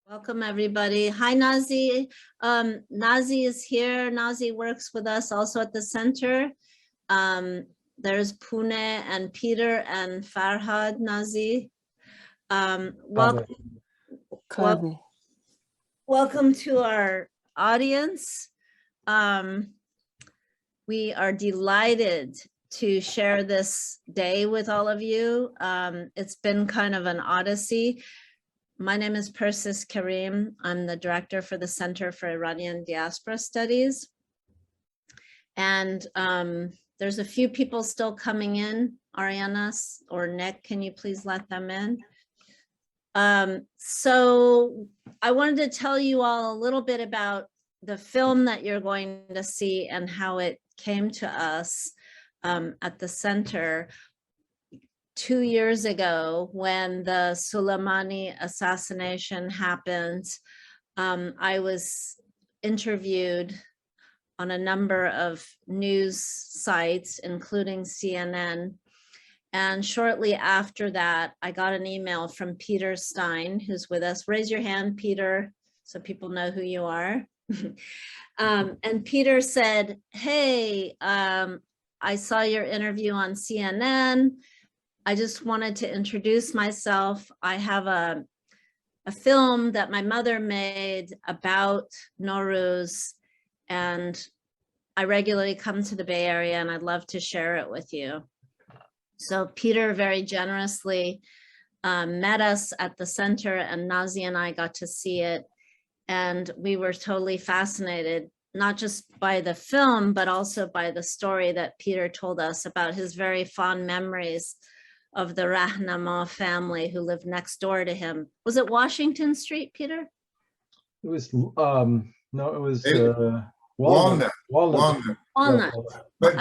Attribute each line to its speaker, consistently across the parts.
Speaker 1: Welcome, everybody. Hi, Nazi. Nazi is here. Nazi works with us also at the center. There's Pune and Peter and Farhad, Nazi. Welcome to our audience. We are delighted to share this day with all of you. It's been kind of an odyssey. My name is Persis Karim. I'm the director for the Center for Iranian Diaspora Studies. And there's a few people still coming in. Ariana or Nick, can you please let them in? So I wanted to tell you all a little bit about the film that you're going to see and how it came to us at the center. 2 years ago, when the Soleimani assassination happened, I was interviewed on a number of news sites, including CNN. And shortly after that, I got an email from Peter Stein, who's with us. Raise your hand, Peter, so people know who you are. And Peter said, hey, I saw your interview on CNN. I just wanted to introduce myself. I have a film that my mother made about Norouz, and I regularly come to the Bay Area and I'd love to share it with you. So Peter very generously met us at the center, and Nazi and I got to see it. And we were totally fascinated, not just by the film, but also by the story that Peter told us about his very fond memories of the Rahnama family who lived next door to him. Was it Washington Street, Peter?
Speaker 2: It was, no, it was Walnut.
Speaker 3: But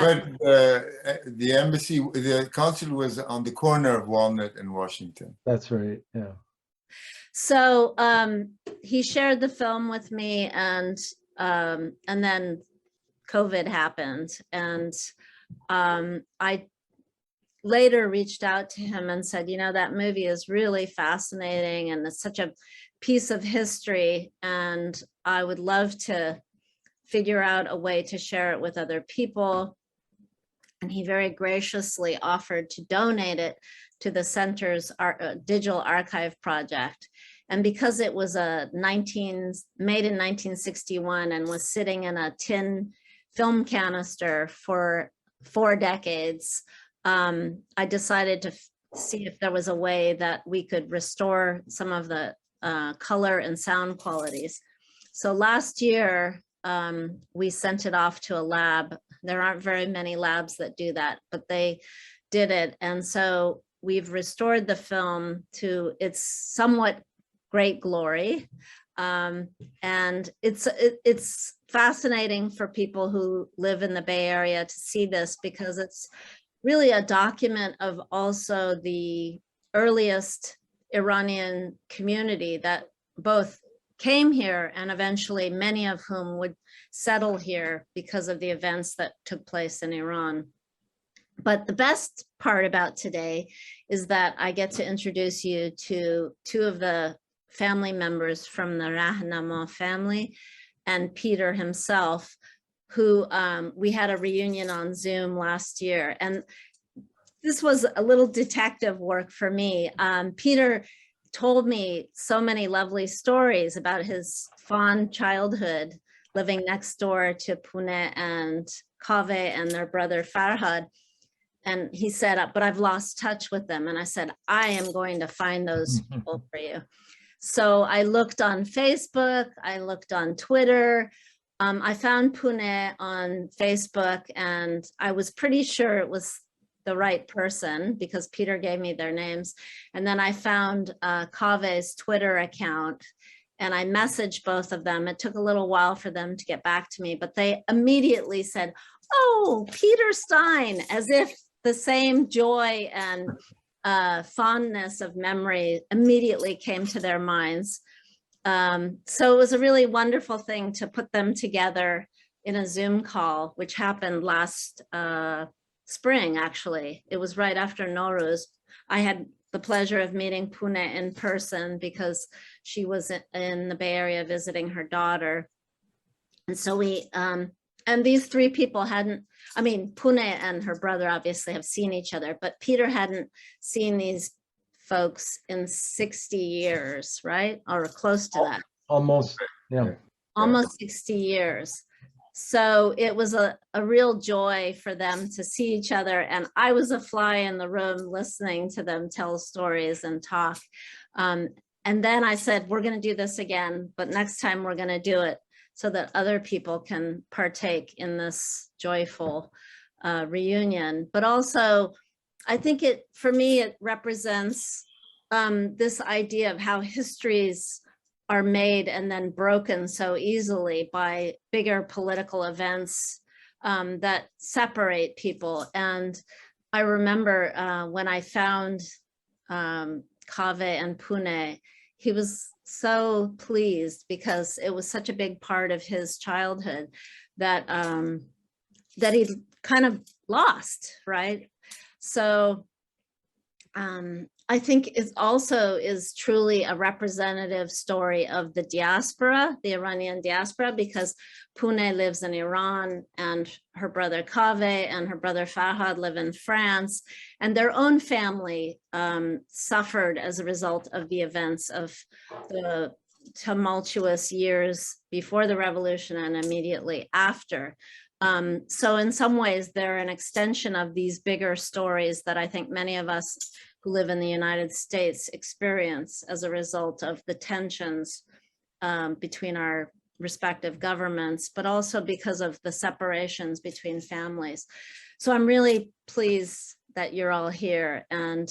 Speaker 3: the embassy, the consulate was on the corner of Walnut and Washington.
Speaker 2: That's right, yeah.
Speaker 1: So he shared the film with me, and then COVID happened. And I later reached out to him and said, you know, that movie is really fascinating and it's such a piece of history, and I would love to figure out a way to share it with other people. And he very graciously offered to donate it to the center's digital archive project. And because it was made in 1961 and was sitting in a tin film canister for 4 decades, I decided to see if there was a way that we could restore some of the color and sound qualities. So last year, we sent it off to a lab. There aren't very many labs that do that, but they did it. And so we've restored the film to its somewhat great glory. And it's fascinating for people who live in the Bay Area to see this, because it's really a document of also the earliest Iranian community that both came here and eventually many of whom would settle here because of the events that took place in Iran. But the best part about today is that I get to introduce you to 2 of the family members from the Rahnama family and Peter himself, who we had a reunion on Zoom last year. And this was a little detective work for me. Peter told me so many lovely stories about his fond childhood living next door to Pune and Kaveh and their brother Farhad. And he said, but I've lost touch with them. And I said, I am going to find those people for you. So I looked on Facebook, I looked on Twitter, I found Pune on Facebook, and I was pretty sure it was the right person because Peter gave me their names. And then I found Kaveh's Twitter account, and I messaged both of them. It took a little while for them to get back to me, but they immediately said, oh, Peter Stein, as if the same joy and fondness of memory immediately came to their minds. So it was a really wonderful thing to put them together in a Zoom call, which happened last spring, actually. It was right after Norouz. I had the pleasure of meeting Pune in person because she was in the Bay Area visiting her daughter. And so and these three people hadn't, I mean, Pune and her brother obviously have seen each other, but Peter hadn't seen these folks in 60 years, right? Or close to that.
Speaker 2: Almost, yeah.
Speaker 1: Almost 60 years. So it was a real joy for them to see each other. And I was a fly in the room listening to them tell stories and talk. And then I said, we're going to do this again, but next time we're going to do it so that other people can partake in this joyful reunion. But also, I think for me, it represents this idea of how histories are made and then broken so easily by bigger political events that separate people. And I remember when I found Kaveh and Pune, he was so pleased because it was such a big part of his childhood that that he kind of lost, right? So I think it also is truly a representative story of the diaspora, the Iranian diaspora, because Pune lives in Iran and her brother Kaveh and her brother Farhad live in France, and their own family suffered as a result of the events of the tumultuous years before the revolution and immediately after. So in some ways, they're an extension of these bigger stories that I think many of us who live in the United States experience as a result of the tensions between our respective governments, but also because of the separations between families. So I'm really pleased that you're all here. And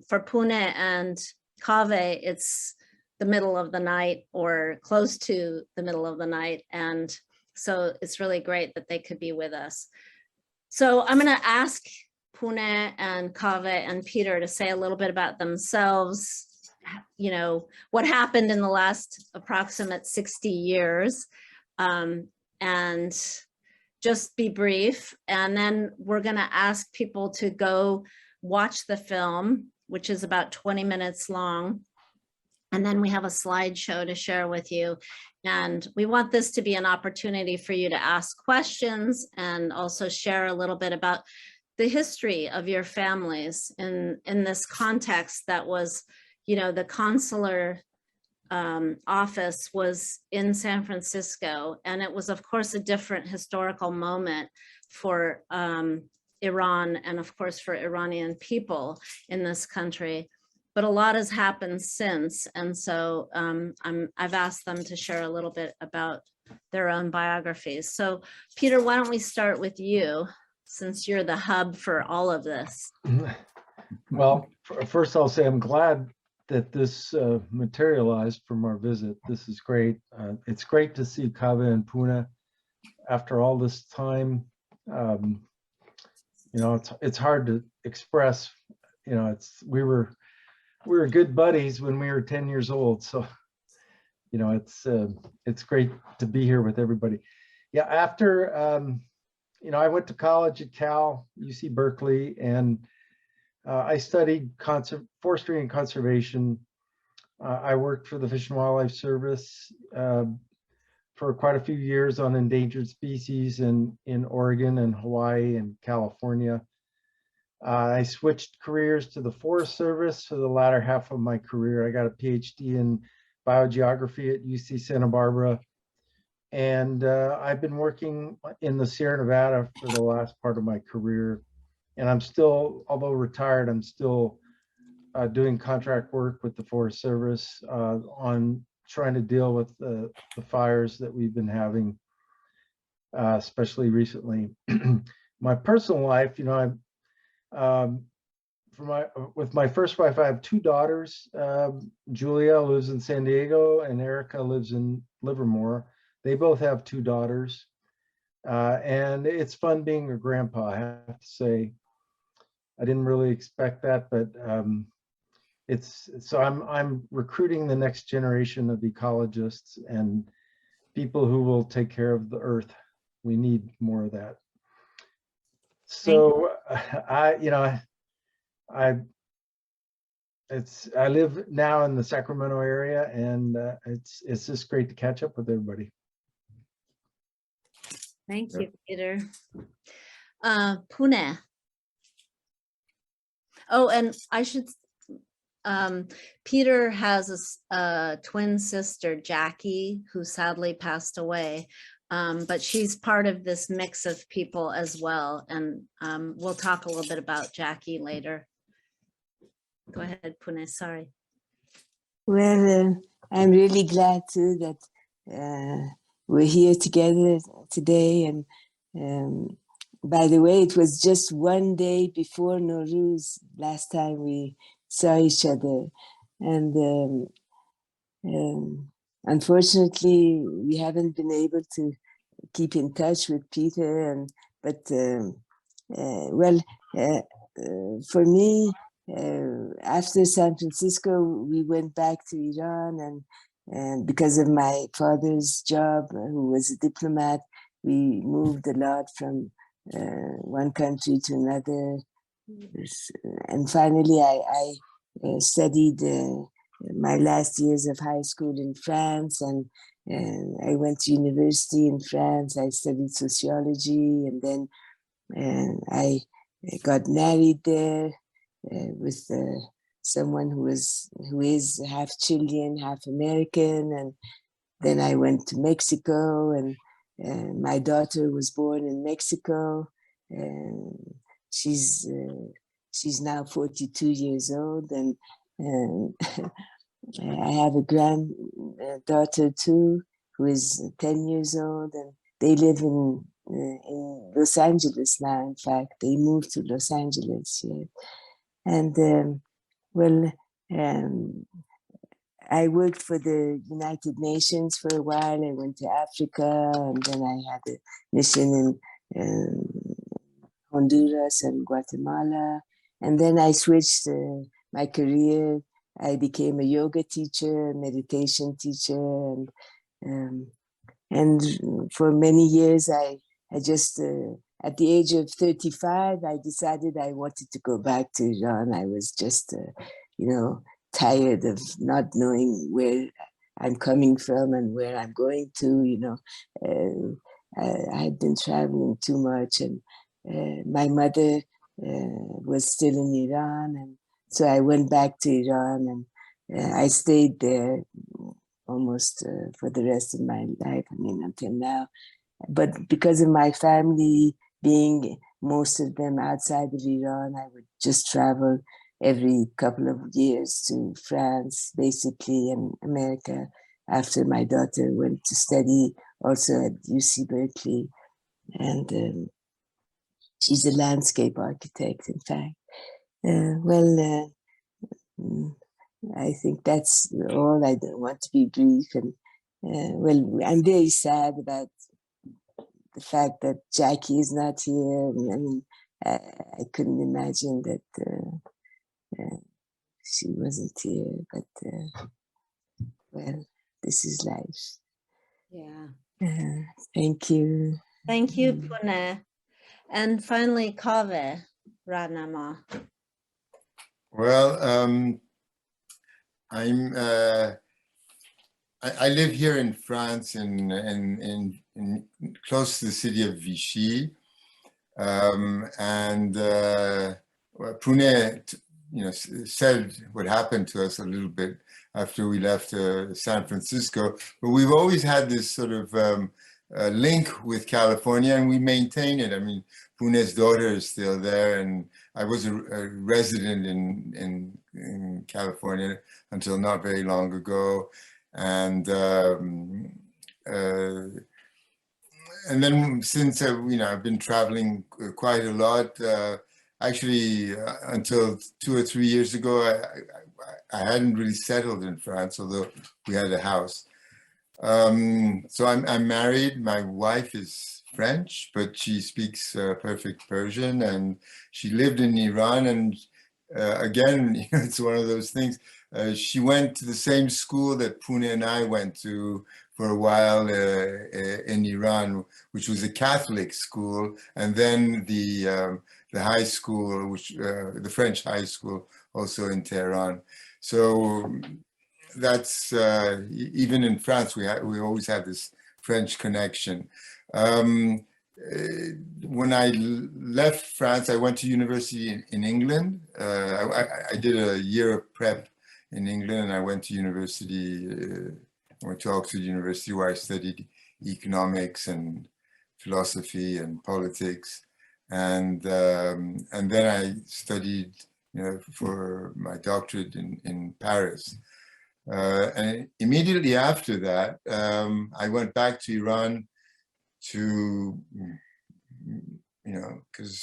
Speaker 1: for Pune and Kaveh, it's the middle of the night or close to the middle of the night. And so it's really great that they could be with us. So I'm going to ask Pune and Kaveh and Peter to say a little bit about themselves, you know, what happened in the last approximate 60 years, and just be brief. And then we're going to ask people to go watch the film, which is about 20 minutes long. And then we have a slideshow to share with you. And we want this to be an opportunity for you to ask questions and also share a little bit about the history of your families in this context that was, you know, the consular office was in San Francisco. And it was, of course, a different historical moment for Iran and, of course, for Iranian people in this country. But a lot has happened since. And so I've asked them to share a little bit about their own biographies. So Peter, why don't we start with you, since you're the hub for all of this?
Speaker 2: Well, first I'll say I'm glad that this materialized from our visit. This is great. It's great to see Kaveh and Pune after all this time. You know, it's hard to express. You know, we were good buddies when we were 10 years old. So, you know, it's great to be here with everybody. Yeah, after, you know, I went to college at Cal, UC Berkeley, and I studied forestry and conservation. I worked for the Fish and Wildlife Service for quite a few years on endangered species in Oregon and Hawaii and California. I switched careers to the Forest Service for the latter half of my career. I got a PhD in biogeography at UC Santa Barbara. And I've been working in the Sierra Nevada for the last part of my career. And I'm still, although retired, I'm still doing contract work with the Forest Service on trying to deal with the fires that we've been having, especially recently. My personal life, you know, with my first wife, I have two daughters. Julia lives in San Diego and Erica lives in Livermore. They both have two daughters. And it's fun being a grandpa, I have to say. I didn't really expect that, but I'm recruiting the next generation of ecologists and people who will take care of the earth. We need more of that. So I I live now in the Sacramento area, and it's just great to catch up with everybody.
Speaker 1: Thank
Speaker 3: Yep.
Speaker 1: you, Peter. Pune. Oh, and I should, Peter has a twin sister, Jackie, who sadly passed away. But she's part of this mix of people as well. And we'll talk a little bit about Jackie later. Go ahead, Pune, sorry.
Speaker 4: Well, I'm really glad too that we're here together today. And by the way, it was just one day before Norouz last time we saw each other. And unfortunately, we haven't been able to keep in touch with Peter. For me, after San Francisco, we went back to Iran, and because of my father's job, who was a diplomat, we moved a lot from one country to another. And finally, I studied my last years of high school in France, and I went to university in France. I studied sociology, and then I got married there with someone who is half Chilean, half American, and then I went to Mexico, and my daughter was born in Mexico, and she's now 42 years old, and I have a granddaughter too, who is 10 years old, and they live in Los Angeles now. In fact, they moved to Los Angeles. Yeah. And I worked for the United Nations for a while. I went to Africa, and then I had a mission in Honduras and Guatemala. And then I switched my career. I became a yoga teacher, meditation teacher, and for many years, I just, at the age of 35, I decided I wanted to go back to Iran. I was just, tired of not knowing where I'm coming from and where I'm going to, I had been traveling too much, and my mother was still in Iran, and so I went back to Iran, and I stayed there almost for the rest of my life, until now. But because of my family being most of them outside of Iran, I would just travel every couple of years to France, basically, and America, after my daughter went to study also at UC Berkeley. And she's a landscape architect, in fact. I think that's all. I don't want to be brief. And I'm very sad about the fact that Jackie is not here. I couldn't imagine that she wasn't here, but this is life.
Speaker 1: Yeah.
Speaker 4: Thank you.
Speaker 1: Thank you, Pune. And finally, Kaveh Radnama.
Speaker 3: Well, I live here in France, in close to the city of Vichy, and Pune, said what happened to us a little bit after we left San Francisco. But we've always had this sort of link with California, and we maintain it. Pune's daughter is still there, and I was a resident in California until not very long ago, and then since I've been traveling quite a lot. Actually, until 2 or 3 years ago, I hadn't really settled in France, although we had a house. So I'm married. My wife is French, but she speaks perfect Persian, and she lived in Iran. And again, it's one of those things. She went to the same school that Pune and I went to for a while in Iran, which was a Catholic school, and then the the high school, which the French high school, also in Tehran. So that's even in France, we always have this French connection. When I left France, I went to university in England. I did a year of prep in England, and I went to university. I went to Oxford University, where I studied economics and philosophy and politics, and then I studied, for my doctorate in Paris. And immediately after that, I went back to Iran to, because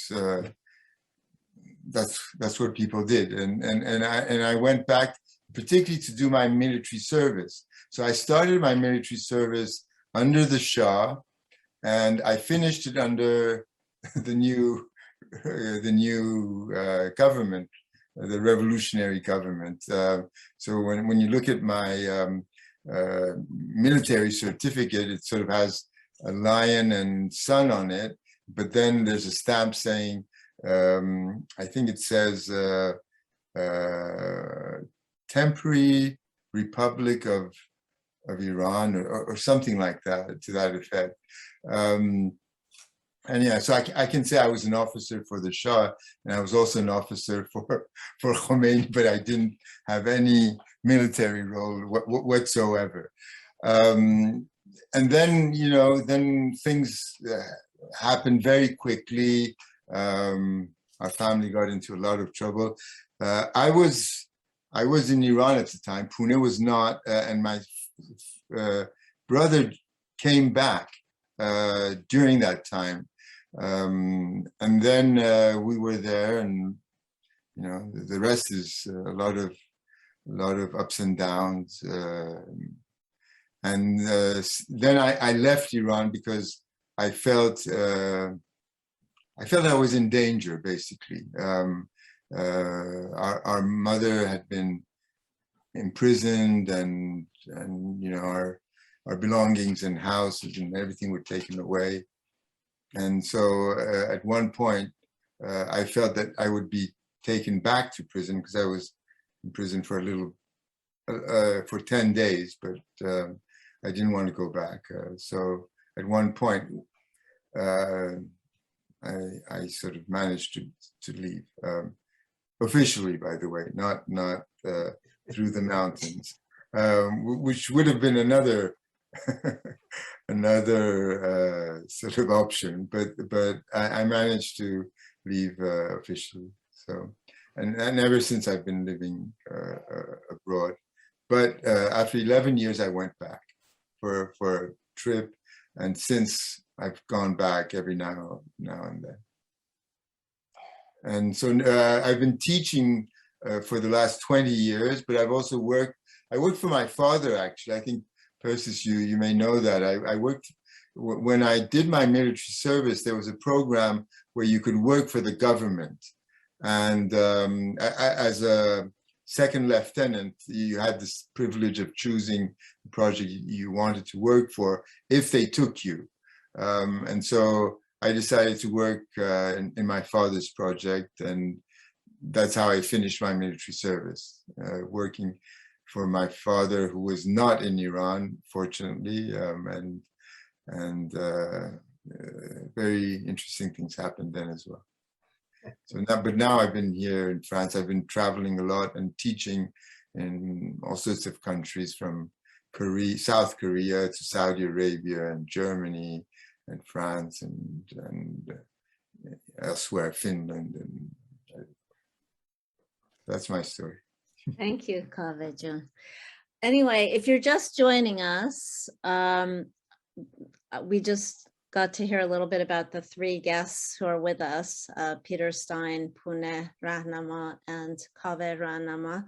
Speaker 3: that's what people did, and I went back particularly to do my military service. So I started my military service under the Shah, and I finished it under the new government, the revolutionary government. So when you look at my military certificate, it sort of has a lion and sun on it, but then there's a stamp saying, I think it says Temporary Republic of Iran, or something like that, to that effect. And yeah, so I can say I was an officer for the Shah, and I was also an officer for Khomeini, but I didn't have any military role whatsoever. And then, then things happened very quickly. Our family got into a lot of trouble. I was in Iran at the time. Pune was not, and my brother came back during that time. And then we were there, and the rest is a lot of ups and downs. And then I left Iran because I felt I was in danger, basically. Our mother had been imprisoned, and our belongings and houses and everything were taken away. And so at one point, I felt that I would be taken back to prison, because I was in prison for for 10 days, but I didn't want to go back. So at one point, I sort of managed to leave, officially, by the way, not through the mountains, which would have been another sort of option, but I managed to leave officially. So, and ever since I've been living abroad. But after 11 years, I went back for a trip, and since I've gone back every now and then. And so I've been teaching for the last 20 years, but I've also I worked for my father, actually. I think, Persis, you may know that. I worked, when I did my military service, there was a program where you could work for the government. And as a second lieutenant, you had this privilege of choosing the project you wanted to work for if they took you. And so I decided to work in my father's project, and that's how I finished my military service, working for my father, who was not in Iran, fortunately, and very interesting things happened then as well. So now I've been here in France. I've been traveling a lot and teaching in all sorts of countries, from South Korea to Saudi Arabia and Germany and France and elsewhere, Finland, and that's my story.
Speaker 1: Thank you, Kaveh. Anyway, if you're just joining us, we just got to hear a little bit about the three guests who are with us, Peter Stein, Pune Rahnama, and Kaveh Rahnama.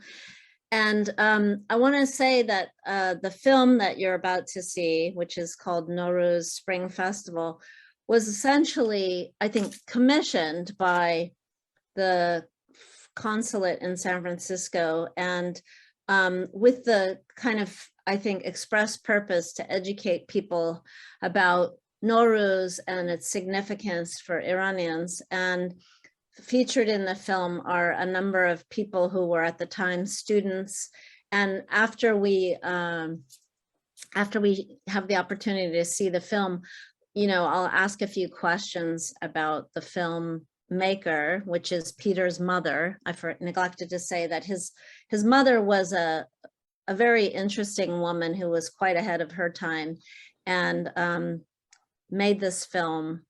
Speaker 1: And I want to say that the film that you're about to see, which is called Norouz Spring Festival, was essentially, I think, commissioned by the Consulate in San Francisco, and with the kind of, I think, express purpose to educate people about Norouz and its significance for Iranians. And featured in the film are a number of people who were at the time students. And after we have the opportunity to see the film, you know, I'll ask a few questions about the film maker, which is Peter's mother. I neglected to say that his mother was a very interesting woman who was quite ahead of her time, and made this film.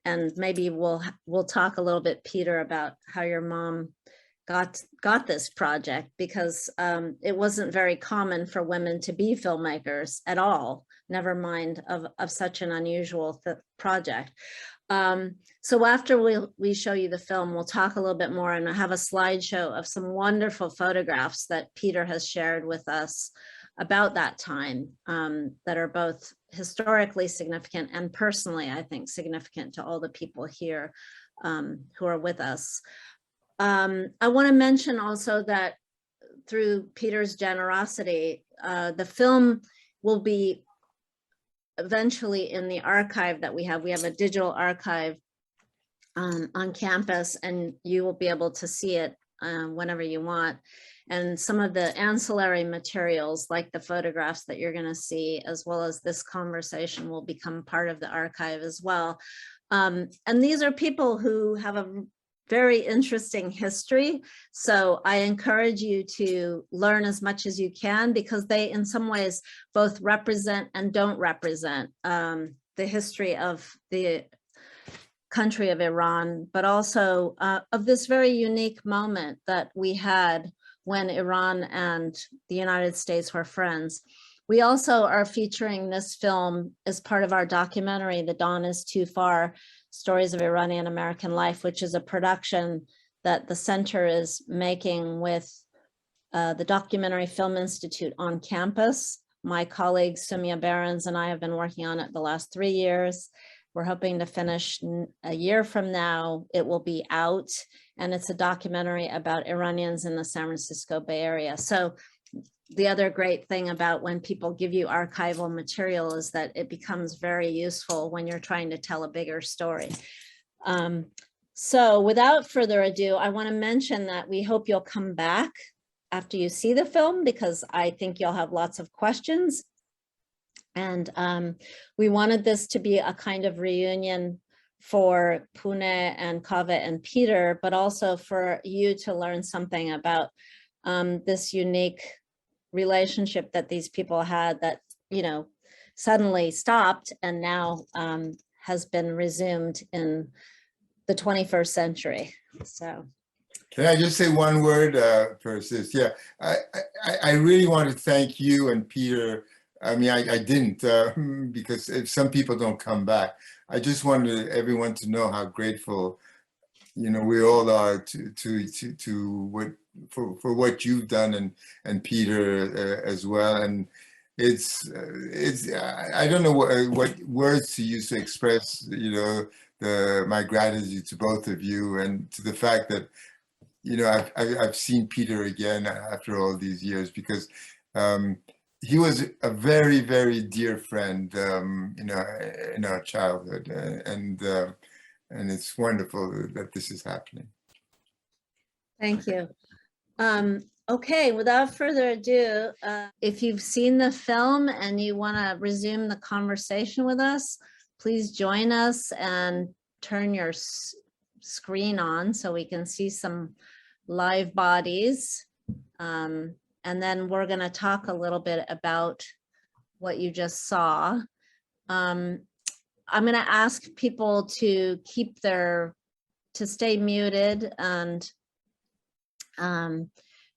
Speaker 1: And maybe we'll talk a little bit, Peter, about how your mom got this project, because it wasn't very common for women to be filmmakers at all, never mind of such an unusual project. So after we show you the film, we'll talk a little bit more, and I have a slideshow of some wonderful photographs that Peter has shared with us about that time, that are both historically significant and personally, I think, significant to all the people here who are with us. I want to mention also that through Peter's generosity, the film will be eventually in the archive that we have. We have a digital archive on campus, and you will be able to see it whenever you want. And some of the ancillary materials, like the photographs that you're going to see, as well as this conversation, will become part of the archive as well. And these are people who have a very interesting history. So I encourage you to learn as much as you can, because they, in some ways, both represent and don't represent the history of the country of Iran, but also of this very unique moment that we had when Iran and the United States were friends. We also are featuring this film as part of our documentary, The Dawn is Too Far, Stories of Iranian American Life, which is a production that the center is making with the Documentary Film Institute on campus. My colleague Sumia Behrens and I have been working on it the last 3 years. We're hoping to finish a year from now. It will be out, and it's a documentary about Iranians in the San Francisco Bay Area. So the other great thing about when people give you archival material is that it becomes very useful when you're trying to tell a bigger story. So without further ado, I want to mention that we hope you'll come back after you see the film, because I think you'll have lots of questions. And we wanted this to be a kind of reunion for Pune and Kaveh and Peter, but also for you to learn something about this unique relationship that these people had that, you know, suddenly stopped and now has been resumed in the 21st century. So.
Speaker 3: Can I just say one word, Persis? Yeah, I really want to thank you and Peter. I mean, I didn't because if some people don't come back, I just wanted everyone to know how grateful, you know, we all are for what you've done, and Peter as well. And it's I don't know what words to use to express, you know, my gratitude to both of you, and to the fact that, you know, I've seen Peter again after all these years, because he was a very, very dear friend, you know, in our childhood, and it's wonderful that this is happening.
Speaker 1: Thank you. Okay, without further ado, if you've seen the film and you want to resume the conversation with us, please join us and turn your screen on so we can see some live bodies. And then we're going to talk a little bit about what you just saw. I'm going to ask people to stay muted, and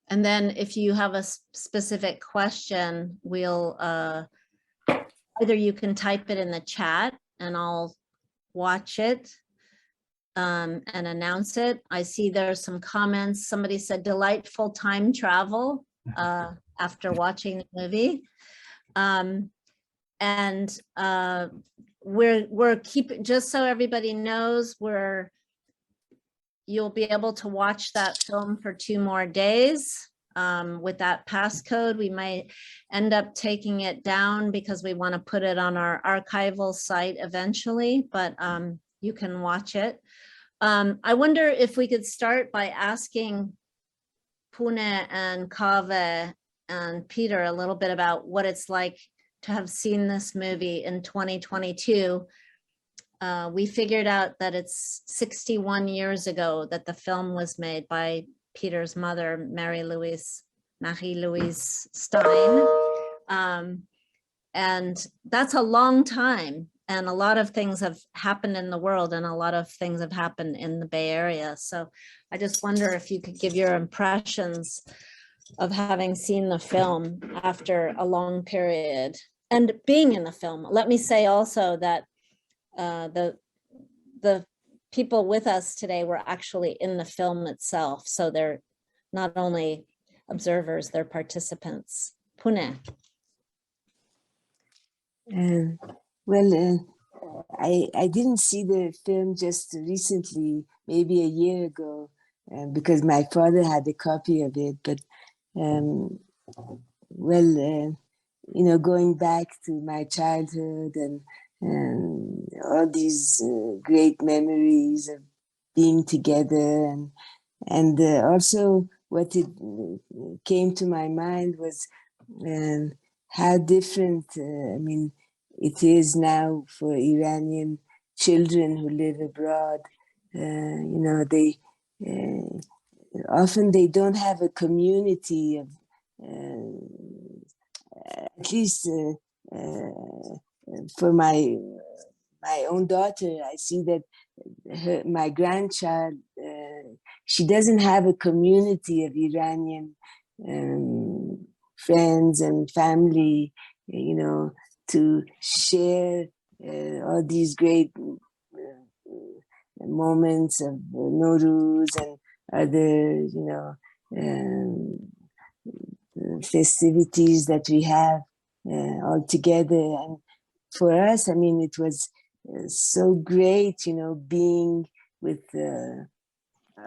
Speaker 1: then if you have a specific question, we'll either you can type it in the chat and I'll watch it and announce it. I see there's some comments. Somebody said delightful time travel after watching the movie. We're keeping, just so everybody knows, you'll be able to watch that film for 2 more days. With that passcode, we might end up taking it down because we want to put it on our archival site eventually, but you can watch it. I wonder if we could start by asking Pune and Kaveh and Peter a little bit about what it's like to have seen this movie in 2022. We figured out that it's 61 years ago that the film was made by Peter's mother, Marie-Louise Stein. And that's a long time. And a lot of things have happened in the world, and a lot of things have happened in the Bay Area. So I just wonder if you could give your impressions of having seen the film after a long period and being in the film. Let me say also that the people with us today were actually in the film itself. So they're not only observers, they're participants. Pune.
Speaker 4: Well, I didn't see the film just recently, maybe a year ago, because my father had a copy of it. But going back to my childhood and all these great memories of being together, and also what it came to my mind was how different, it is now for Iranian children who live abroad. They often they don't have a community of, at least for my own daughter, I see that my grandchild, she doesn't have a community of Iranian friends and family, to share all these great moments of Norouz and other, festivities that we have all together. And for us, it was so great, being with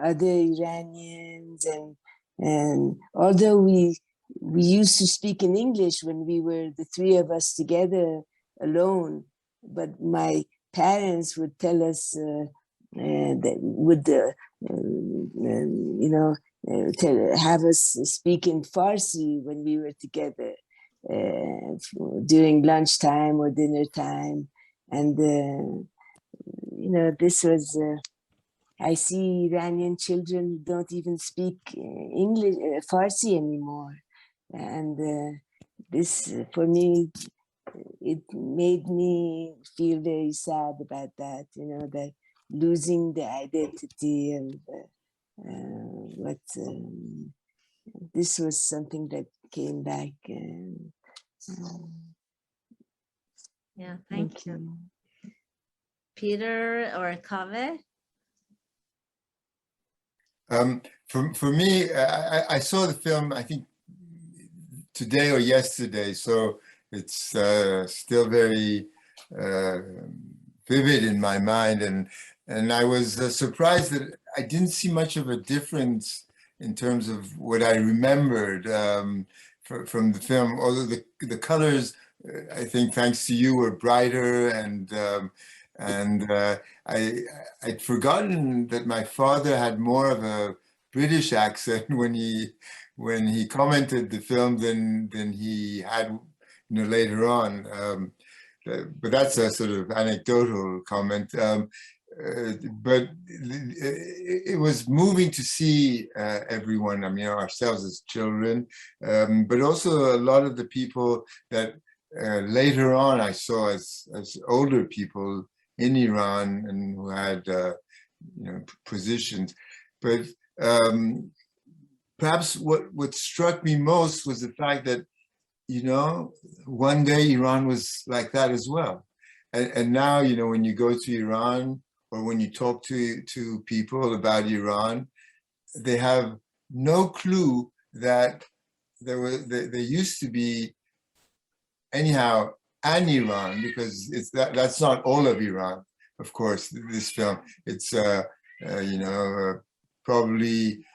Speaker 4: other Iranians, and although we used to speak in English when we were the three of us together alone, but my parents would tell us that would have us speak in Farsi when we were together during lunchtime or dinner time. And this was I see Iranian children who don't even speak English, Farsi anymore. And this, for me, it made me feel very sad about that, that losing the identity of what, this was something that came back.
Speaker 1: Yeah, thank you. Peter or Kaveh?
Speaker 3: For me, I saw the film, I think, today or yesterday, so it's still very vivid in my mind, and I was surprised that I didn't see much of a difference in terms of what I remembered from the film. Although the colors, I think, thanks to you, were brighter, and I'd forgotten that my father had more of a British accent when he commented the film than he had, later on. But that's a sort of anecdotal comment. But it was moving to see everyone, ourselves as children, but also a lot of the people that later on I saw as older people in Iran and who had positions. But perhaps what struck me most was the fact that, one day Iran was like that as well. And now, when you go to Iran or when you talk to people about Iran, they have no clue that there used to be, anyhow, an Iran, because that's not all of Iran, of course, this film. It's, probably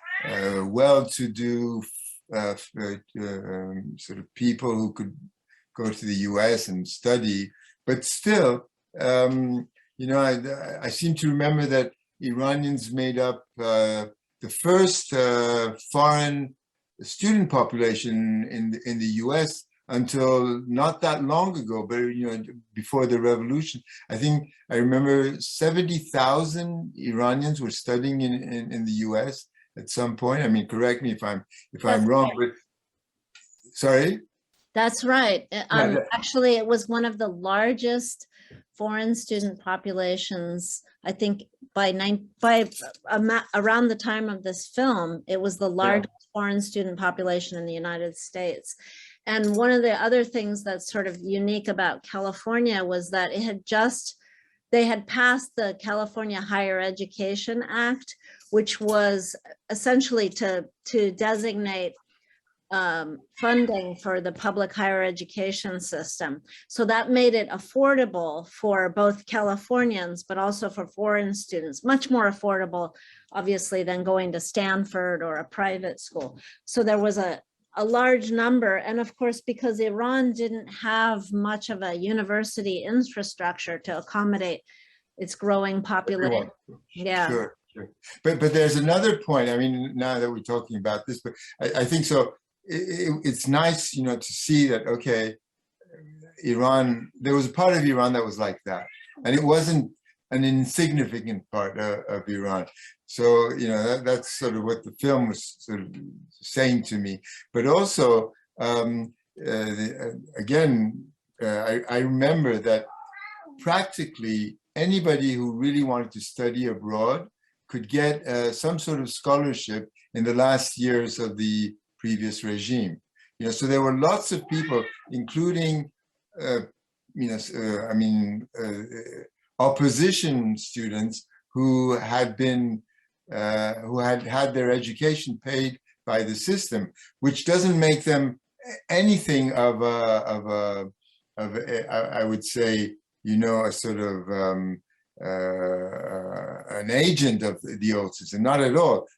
Speaker 3: well-to-do sort of people who could go to the US and study, but still, I seem to remember that Iranians made up the first foreign student population in the US until not that long ago, but before the revolution. I think I remember 70,000 Iranians were studying in the US at some point. I mean, correct me if I'm wrong, but sorry?
Speaker 1: That's right.
Speaker 3: Yeah,
Speaker 1: Actually, it was one of the largest foreign student populations. I think around the time of this film, it was the largest foreign student population in the United States. And one of the other things that's sort of unique about California was that they had passed the California Higher Education Act, which was essentially to designate funding for the public higher education system. So that made it affordable for both Californians, but also for foreign students, much more affordable, obviously, than going to Stanford or a private school. So there was a large number. And of course, because Iran didn't have much of a university infrastructure to accommodate its growing population. Yeah.
Speaker 3: Sure. But there's another point. I mean, now that we're talking about this, but I think so. It's nice, to see that, okay, Iran, there was a part of Iran that was like that. And it wasn't an insignificant part of Iran. So, that's sort of what the film was sort of saying to me. But also, again, I remember that practically anybody who really wanted to study abroad could get some sort of scholarship in the last years of the previous regime. So there were lots of people, including, opposition students who had been, who had their education paid by the system, which doesn't make them anything of I would say, a sort of an agent of the old system. Not at all.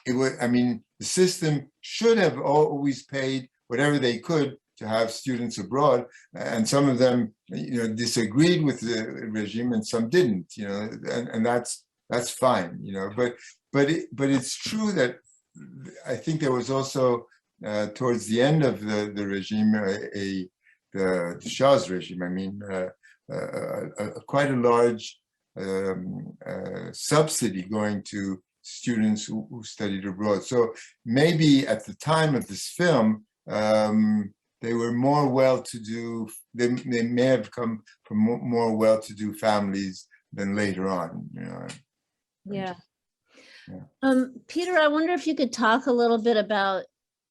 Speaker 3: It was, the system should have always paid whatever they could to have students abroad, and some of them, disagreed with the regime, and some didn't, and that's fine, But it's true that I think there was also towards the end of the regime, the Shah's regime. Quite a large subsidy going to students who studied abroad. So maybe at the time of this film, they were more well-to-do. They may have come from more well-to-do families than later on.
Speaker 1: Yeah. Peter, I wonder if you could talk a little bit about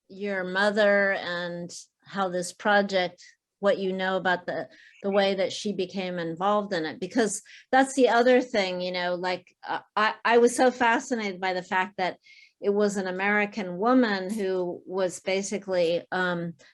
Speaker 1: your mother and how this project, what you know about the way that she became involved in it, because that's the other thing, I was so fascinated by the fact that it was an American woman who was basically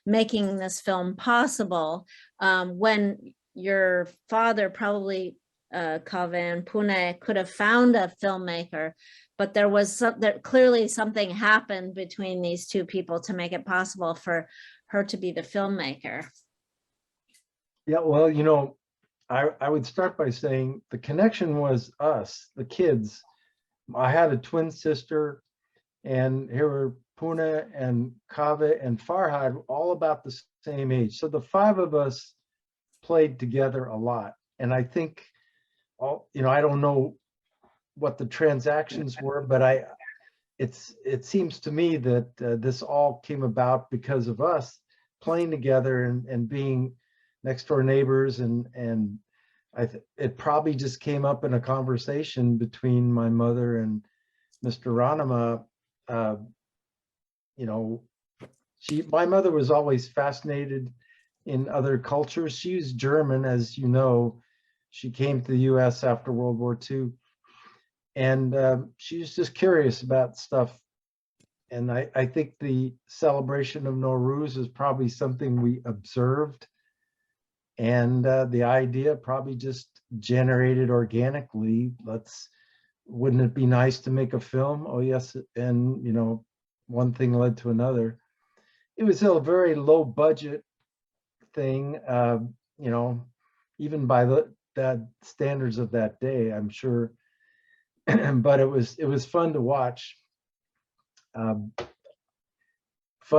Speaker 1: making this film possible, when your father, probably Kaveh and Pune, could have found a filmmaker, but there was clearly something happened between these two people to make it possible for her to be the filmmaker.
Speaker 2: Yeah, well, I would start by saying the connection was us, the kids. I had a twin sister, and here were Pune and Kaveh and Farhad, all about the same age. So the five of us played together a lot. And I think, I don't know what the transactions were, but it seems to me that this all came about because of us playing together and being next door neighbors, and it probably just came up in a conversation between my mother and Mr. Ranama. My mother was always fascinated in other cultures. She was German, as you know. She came to the US after World War II, and she was just curious about stuff. And I think the celebration of Norouz is probably something we observed, and the idea probably just generated organically. Wouldn't it be nice to make a film? Oh yes. And one thing led to another. It was a very low budget thing, even by the standards of that day, I'm sure. but it was fun to watch, fun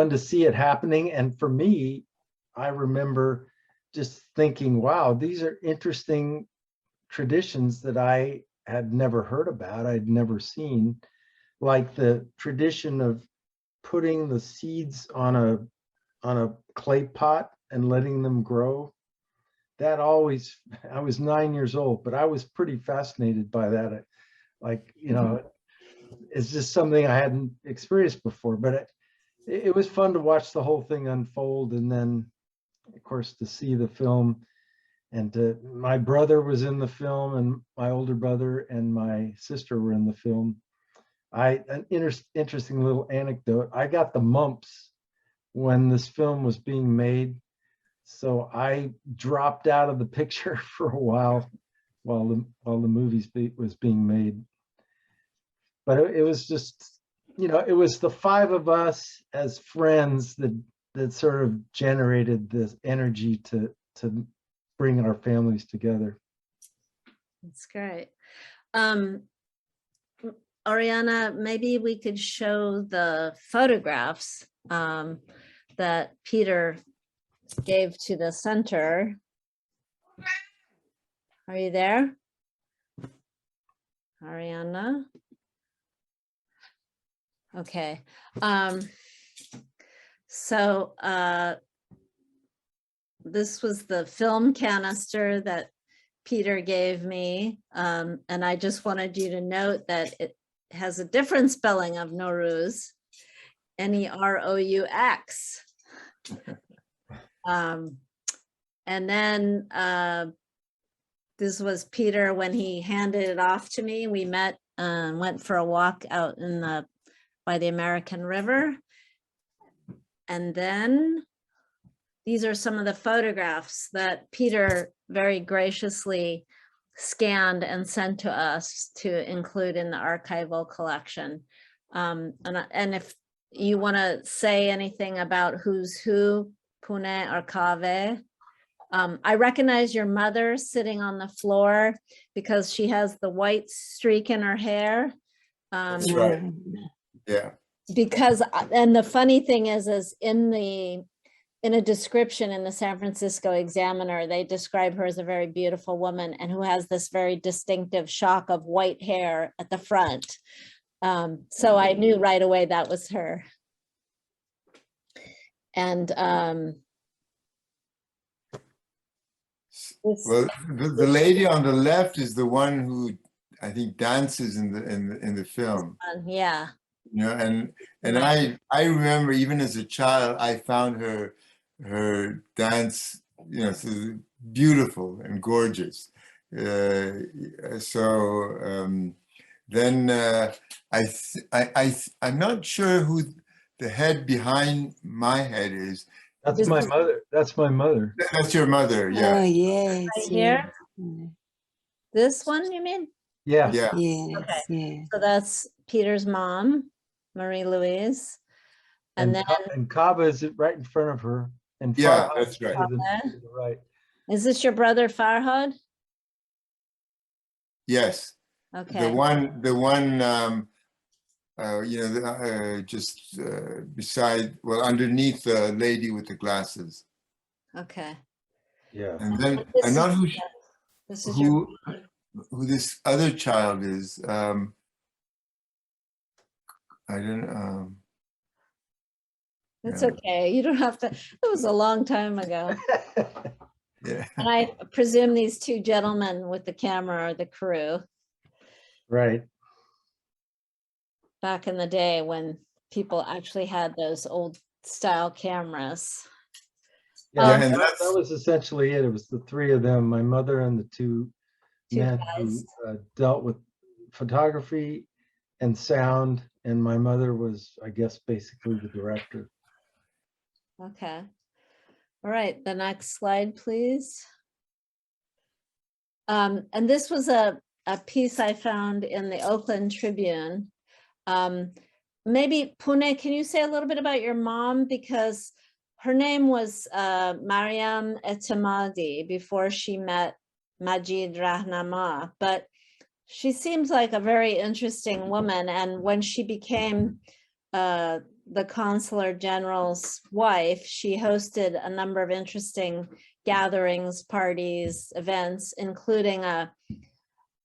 Speaker 2: to see it happening. And for me, I remember just thinking, wow, these are interesting traditions that I had never heard about, I'd never seen, like the tradition of putting the seeds on a clay pot and letting them grow. That always, I was 9 years old, but I was pretty fascinated by that. Like, you know, it's just something I hadn't experienced before, but it was fun to watch the whole thing unfold. And then, of course, to see the film, and my brother was in the film, and my older brother and my sister were in the film. An interesting little anecdote. I got the mumps when this film was being made, so I dropped out of the picture for a while while the movie was being made. But it was just, you know, it was the five of us as friends that sort of generated this energy to bring our families together.
Speaker 1: That's great. Ariana, maybe we could show the photographs that Peter gave to the center. Are you there, Ariana? Okay. So this was the film canister that Peter gave me. And I just wanted you to note that it has a different spelling of Norouz, Neroux. And then this was Peter when he handed it off to me. We met and went for a walk out in by the American River. And then these are some of the photographs that Peter very graciously scanned and sent to us to include in the archival collection. And if you want to say anything about who's who, Pune or Kave, I recognize your mother sitting on the floor because she has the white streak in her hair.
Speaker 3: That's right. Yeah.
Speaker 1: Because, and the funny thing is in a description in the San Francisco Examiner, they describe her as a very beautiful woman and who has this very distinctive shock of white hair at the front. So I knew right away that was her. And
Speaker 3: well, the lady on the left is the one who I think dances in the film.
Speaker 1: Yeah.
Speaker 3: You know, and I remember even as a child, I found her dance, you know, so beautiful and gorgeous. Then I'm not sure who the head behind my head is.
Speaker 2: That's my mother. That's my mother.
Speaker 3: That's your mother, yeah.
Speaker 4: Oh, yes.
Speaker 1: Right
Speaker 4: Yeah.
Speaker 1: here? This one, you mean?
Speaker 2: Yeah.
Speaker 3: Yeah.
Speaker 4: Yes.
Speaker 1: Okay.
Speaker 4: Yeah.
Speaker 1: So that's Peter's mom, Marie Louise. And then
Speaker 2: And Kaba is right in front of her. And
Speaker 3: Yeah,
Speaker 2: Farhad
Speaker 3: that's right.
Speaker 2: to the right.
Speaker 1: is this your brother Farhad?
Speaker 3: Yes.
Speaker 1: Okay.
Speaker 3: The one you know, just beside, well, underneath the lady with the glasses.
Speaker 1: Okay.
Speaker 2: Yeah.
Speaker 3: And then
Speaker 1: This
Speaker 3: I'm
Speaker 1: is-
Speaker 3: not
Speaker 1: This is your
Speaker 3: who this other child is. I don't know.
Speaker 1: It's
Speaker 3: Yeah.
Speaker 1: okay. You don't have to. It was a long time ago.
Speaker 3: Yeah.
Speaker 1: And I presume these two gentlemen with the camera are the crew
Speaker 2: Right.
Speaker 1: back in the day when people actually had those old style cameras.
Speaker 2: Yeah,
Speaker 3: and
Speaker 2: that
Speaker 3: that's-
Speaker 2: was essentially it. It was the three of them, my mother and the two men who
Speaker 1: guys.
Speaker 2: dealt with photography and sound. And my mother was, I guess, basically the director.
Speaker 1: Okay. All right, the next slide, please. And this was a piece I found in the Oakland Tribune. Maybe Pune, can you say a little bit about your mom? Because her name was Mariam Etemadi before she met Majid Rahnama. But She seems like a very interesting woman. And when she became the consular general's wife, she hosted a number of interesting gatherings, parties, events, including an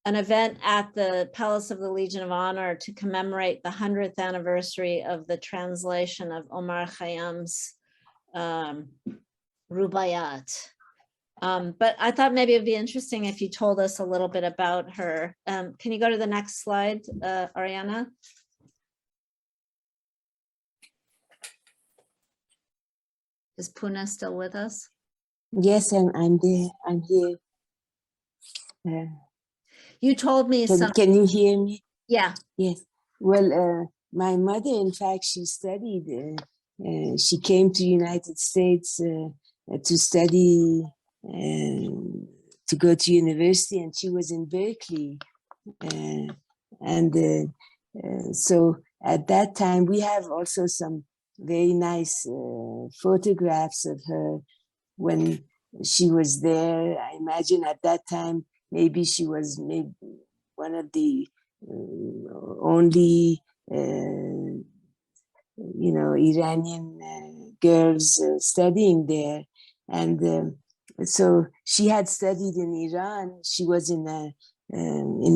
Speaker 1: event at the Palace of the Legion of Honor to commemorate the 100th anniversary of the translation of Omar Khayyam's Rubaiyat. But I thought maybe it'd be interesting if you told us a little bit about her. Can you go to the next slide, Ariana? Is Puna still with us?
Speaker 4: Yes, I'm there. I'm here.
Speaker 1: You told me some,
Speaker 4: Can you hear me?
Speaker 1: yeah.
Speaker 4: Yes. Well, my mother, in fact, she studied. She came to United States to study, to go to university, and she was in Berkeley. So at that time, we have also some very nice photographs of her when she was there. I imagine at that time, maybe she was maybe one of the only, Iranian girls studying there. And so she had studied in Iran. She was in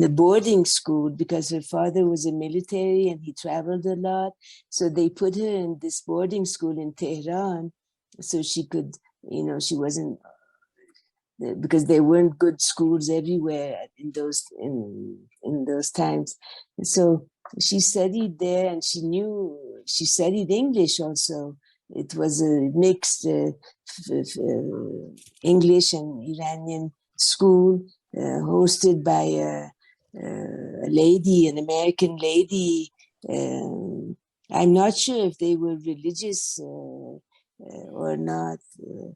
Speaker 4: a boarding school because her father was a military and he traveled a lot. So they put her in this boarding school in Tehran so she could, she wasn't, because there weren't good schools everywhere in those times. So she studied there, and she studied English also. It was a mixed English and Iranian school hosted by a lady, an American lady. I'm not sure if they were religious or not.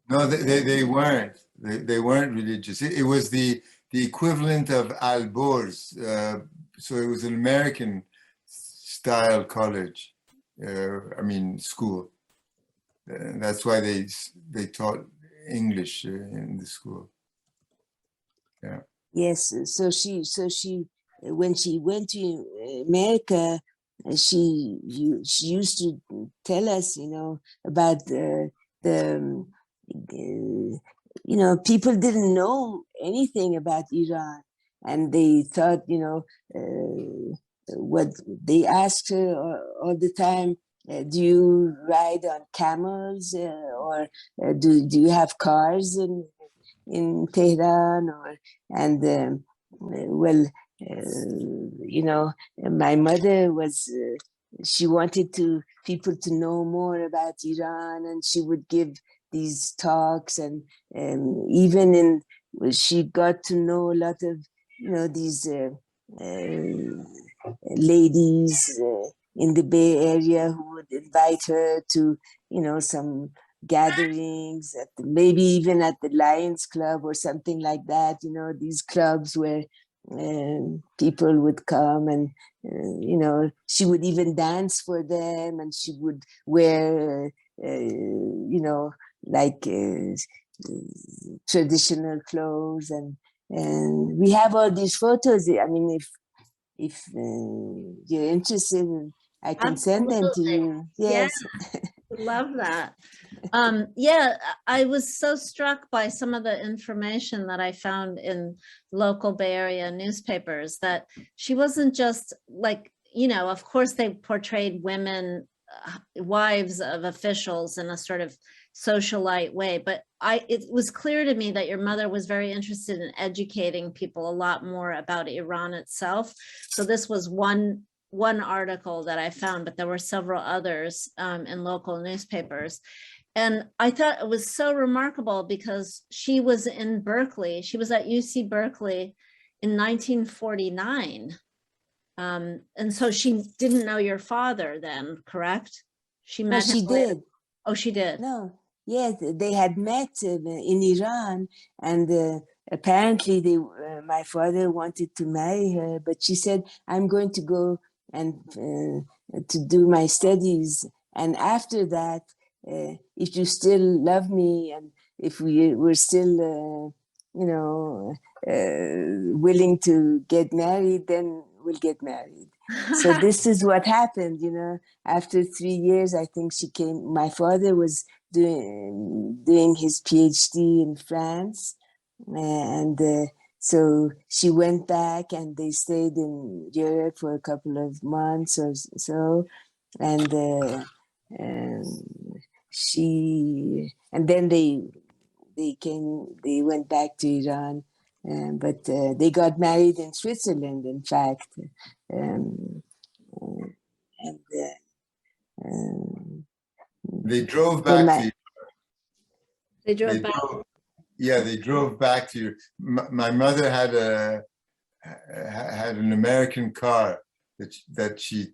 Speaker 3: No, they weren't. They weren't religious. It was the equivalent of Al-Borz. So it was an American style college. School. That's why they taught English in the school. Yeah.
Speaker 4: Yes. So she when she went to America, she used to tell us, about the people didn't know anything about Iran, and they thought, what they asked her all the time, do you ride on camels, or do you have cars in Tehran? My mother was, she wanted people to know more about Iran, and she would give these talks, and even she got to know a lot of, these ladies in the Bay Area who would invite her to, some gatherings, maybe even at the Lions Club or something like that. These clubs where people would come, and she would even dance for them, and she would wear like traditional clothes, and we have all these photos. I mean, if you're interested, I can send them to you. Yes.
Speaker 1: Yeah, love that. I was so struck by some of the information that I found in local Bay Area newspapers, that she wasn't just like, of course they portrayed women, wives of officials, in a sort of socialite way, but it was clear to me that your mother was very interested in educating people a lot more about Iran itself. So this was one article that I found, but there were several others in local newspapers. And I thought it was so remarkable because she was in Berkeley. She was at UC Berkeley in 1949. And so she didn't know your father then, correct? She met him
Speaker 4: she
Speaker 1: later.
Speaker 4: did.
Speaker 1: Oh, she did.
Speaker 4: No, yes, they had met in Iran, and apparently my father wanted to marry her, but she said, "I'm going to go and to do my studies, and after that, if you still love me, and if we were still, willing to get married, then we'll get married. So this is what happened, you know. After 3 years, I think she came. My father was doing his PhD in France, and so she went back, and they stayed in Europe for a couple of months or so, and then they went back to Iran, but they got married in Switzerland, in fact.
Speaker 3: They drove
Speaker 4: Well,
Speaker 3: back to.
Speaker 1: They drove
Speaker 3: They
Speaker 1: back.
Speaker 3: drove, yeah, they drove back to. My mother had an American car that she,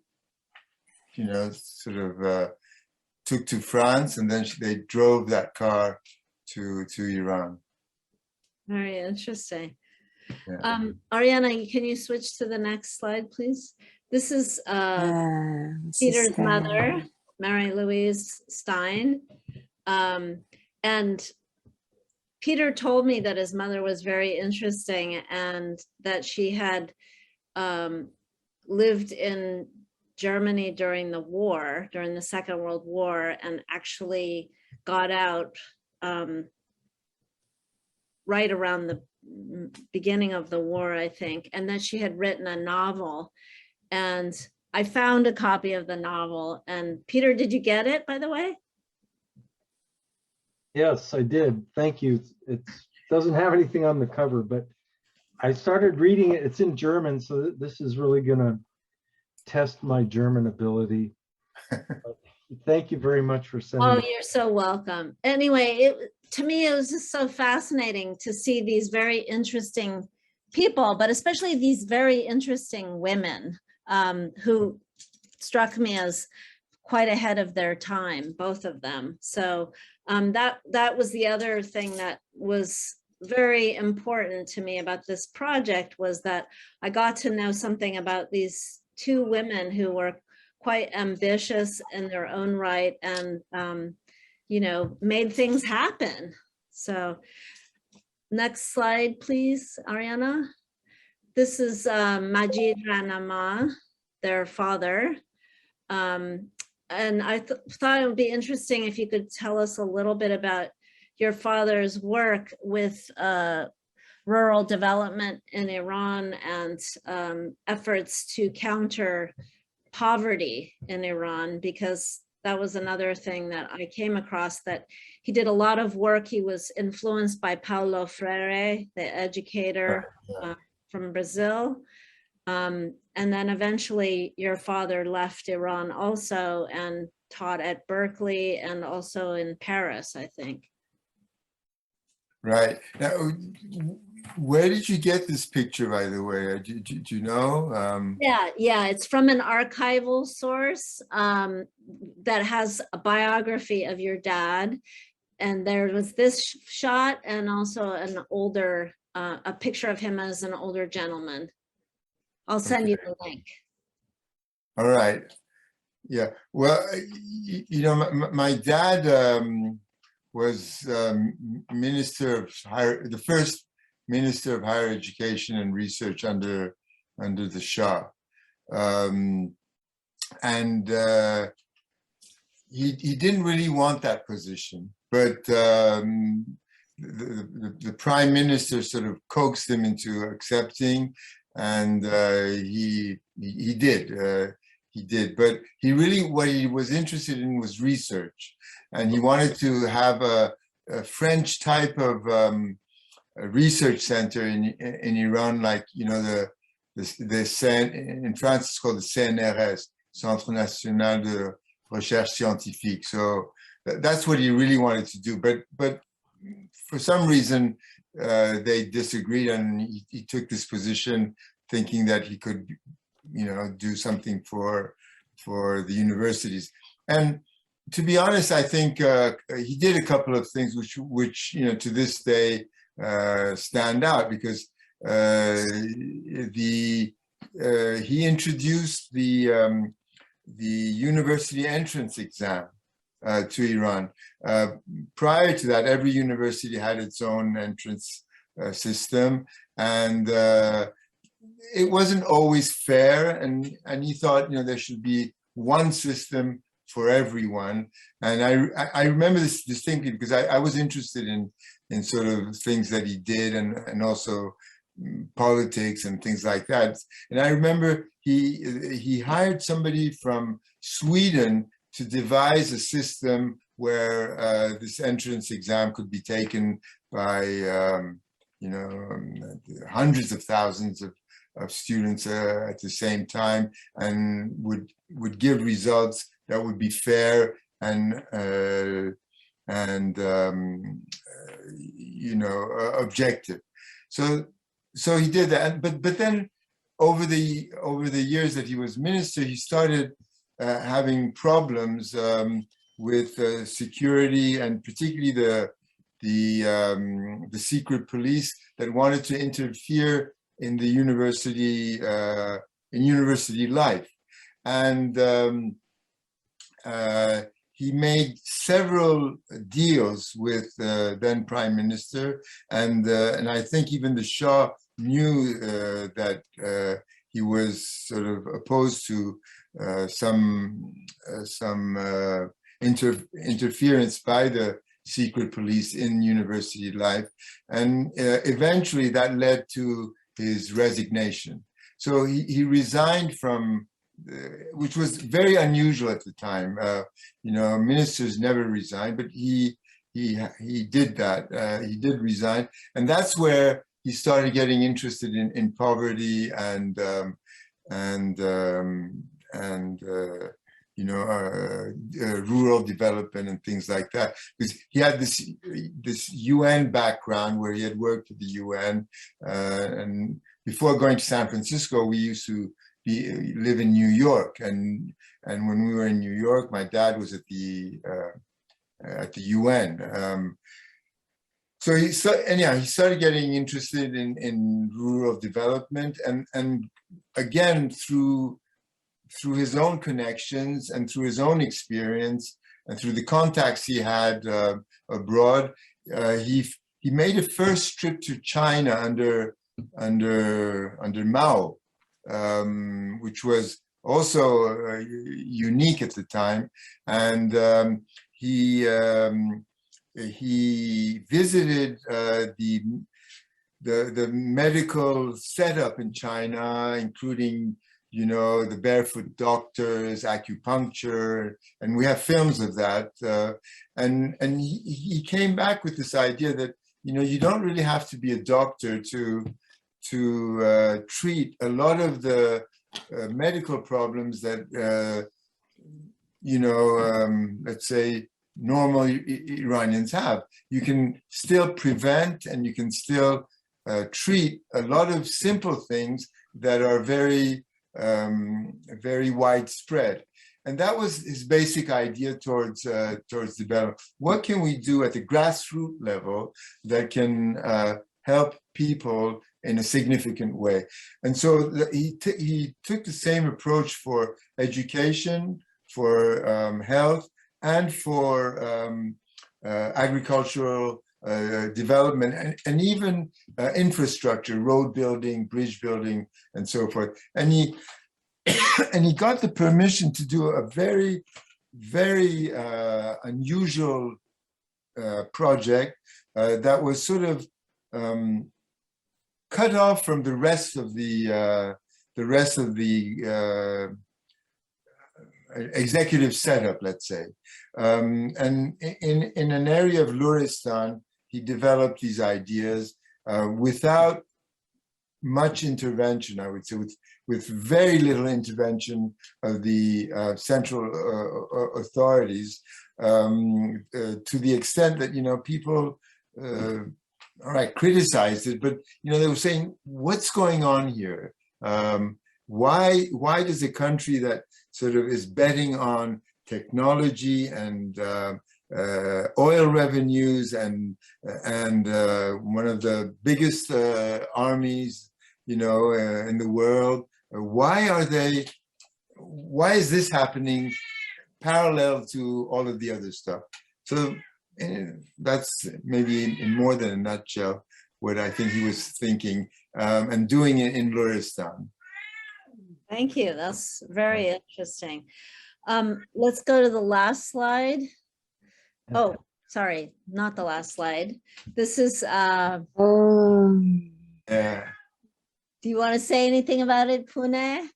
Speaker 3: you know, sort of took to France, and then they drove that car to Iran.
Speaker 1: Very interesting.
Speaker 3: Yeah.
Speaker 1: Ariana, can you switch to the next slide, please? This is Peter's
Speaker 4: sister.
Speaker 1: mother, Mary Louise Stein. And Peter told me that his mother was very interesting and that she had lived in Germany during the war, during the Second World War, and actually got out right around the beginning of the war, I think, and that she had written a novel. And I found a copy of the novel. And Peter, did you get it, by the way?
Speaker 2: Yes, I did. Thank you. It doesn't have anything on the cover, but I started reading it. It's in German, so this is really going to test my German ability. Thank you very much for sending
Speaker 1: Oh,
Speaker 2: it.
Speaker 1: you're so welcome. Anyway, to me, it was just so fascinating to see these very interesting people, but especially these very interesting women who struck me as quite ahead of their time, both of them. So that was the other thing that was very important to me about this project, was that I got to know something about these two women who were quite ambitious in their own right and, you know, made things happen. So next slide, please, Ariana. This is Majid Ranama, their father. And I thought it would be interesting if you could tell us a little bit about your father's work with rural development in Iran and efforts to counter poverty in Iran, because that was another thing that I came across, that he did a lot of work. He was influenced by Paulo Freire, the educator from Brazil. And then eventually your father left Iran also and taught at Berkeley and also in Paris, I think.
Speaker 3: Right. Now, where did you get this picture, by the way? Do you know?
Speaker 1: Yeah, it's from an archival source that has a biography of your dad. And there was this shot and also an older, a picture of him as an older gentleman. I'll send you the link.
Speaker 3: All right. Yeah. Well, you know, my dad was the first minister of higher education and research under the Shah, and he didn't really want that position, but the prime minister sort of coaxed him into accepting, and he did. He did, but what he was interested in was research, and he wanted to have a French type of a research center in Iran, like, you know, in France it's called the CNRS, Centre National de Recherche Scientifique. So that's what he really wanted to do, but for some reason they disagreed, and he took this position thinking that he could, you know, do something for the universities. And to be honest, I think he did a couple of things which you know, to this day stand out, because he introduced the university entrance exam to Iran. Prior to that, every university had its own entrance system, and it wasn't always fair. And he thought, there should be one system for everyone. And I remember this distinctly because I was interested in sort of things that he did, and also politics and things like that. And I remember he hired somebody from Sweden to devise a system where this entrance exam could be taken by hundreds of thousands of students at the same time, and would give results that would be fair and objective. So he did that, but then over the years that he was minister, he started having problems with security, and particularly the secret police that wanted to interfere in the university life. And he made several deals with then Prime Minister, and I think even the Shah knew that he was sort of opposed to some interference by the secret police in university life, and eventually that led to his resignation. So he resigned from, which was very unusual at the time. Ministers never resign, but he did that. He did resign, and that's where he started getting interested in poverty and rural development and things like that. Because he had this UN background where he had worked at the UN, and before going to San Francisco, we used to live in New York, and when we were in New York, my dad was at the UN. So he started getting interested in rural development, and again through his own connections and through his own experience and through the contacts he had abroad, he made a first trip to China under Mao, which was also unique at the time, and he visited the medical setup in China, including the barefoot doctors, acupuncture, and we have films of that. And he came back with this idea that you don't really have to be a doctor to treat a lot of the medical problems that let's say normal Iranians have. You can still prevent, and you can still treat a lot of simple things that are very widespread. And that was his basic idea towards development. What can we do at the grassroots level that can help people in a significant way? And so he took the same approach for education, for health, and for agricultural development, and even infrastructure, road building, bridge building, and so forth. And he got the permission to do a very, very unusual project that was sort of cut off from the rest of the executive setup, let's say. And in an area of Luristan, he developed these ideas without much intervention, I would say, with very little intervention of the central authorities, to the extent that, people, criticized it, but, they were saying, what's going on here? Why does a country that sort of is betting on technology and oil revenues and one of the biggest armies, in the world, why is this happening parallel to all of the other stuff? So that's maybe in more than a nutshell what I think he was thinking and doing it in Luristan.
Speaker 1: Thank you. That's very interesting. Let's go to the last slide. Oh, sorry, not the last slide. This is,
Speaker 4: Oh,
Speaker 3: Yeah.
Speaker 1: do you want to say anything about it, Pune?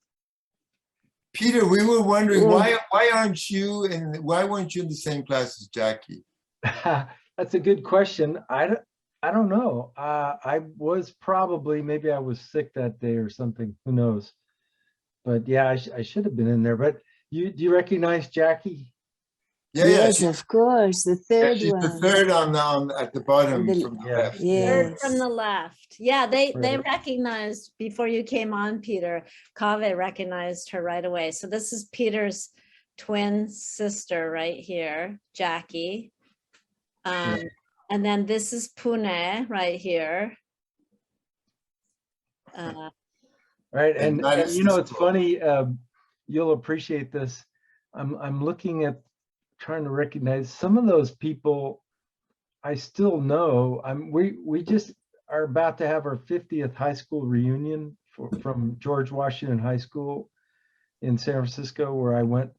Speaker 3: Peter, we were wondering
Speaker 4: Yeah.
Speaker 3: why weren't you in the same class as Jackie?
Speaker 2: That's a good question. I don't know. I was probably, maybe I was sick that day or something. Who knows? But yeah, I should have been in there. But do you recognize Jackie?
Speaker 3: Yeah,
Speaker 4: yes, of course. The third
Speaker 3: she's
Speaker 4: one.
Speaker 3: the third on at the bottom
Speaker 4: The-
Speaker 3: from the
Speaker 2: Yeah.
Speaker 3: left.
Speaker 1: Third
Speaker 4: Yes.
Speaker 1: from the left. Yeah, they
Speaker 2: Right.
Speaker 1: recognized before you came on, Peter. Kaveh recognized her right away. So this is Peter's twin sister right here, Jackie. And then this is Pune right here.
Speaker 2: Right.
Speaker 3: And
Speaker 2: And
Speaker 3: Madison's
Speaker 2: you know, it's
Speaker 3: quote.
Speaker 2: funny. You'll appreciate this. I'm looking at trying to recognize some of those people I still know. We just are about to have our 50th high school reunion from George Washington High School in San Francisco, where I went.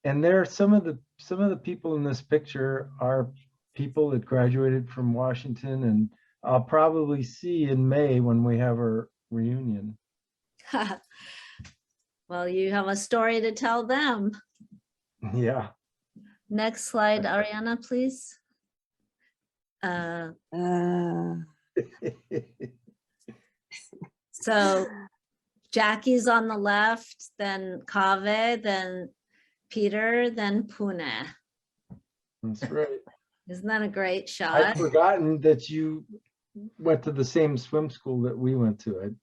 Speaker 2: And there are some of the people in this picture are people that graduated from Washington, and I'll probably see in May when we have our reunion.
Speaker 1: Well, you have a story to tell them.
Speaker 2: Yeah.
Speaker 1: Next slide, Ariana, please. So Jackie's on the left, then Kaveh, then Peter, then Pune.
Speaker 2: That's right.
Speaker 1: Isn't that a great
Speaker 2: I'd
Speaker 1: shot?
Speaker 2: forgotten that you went to the same swim school that we went to.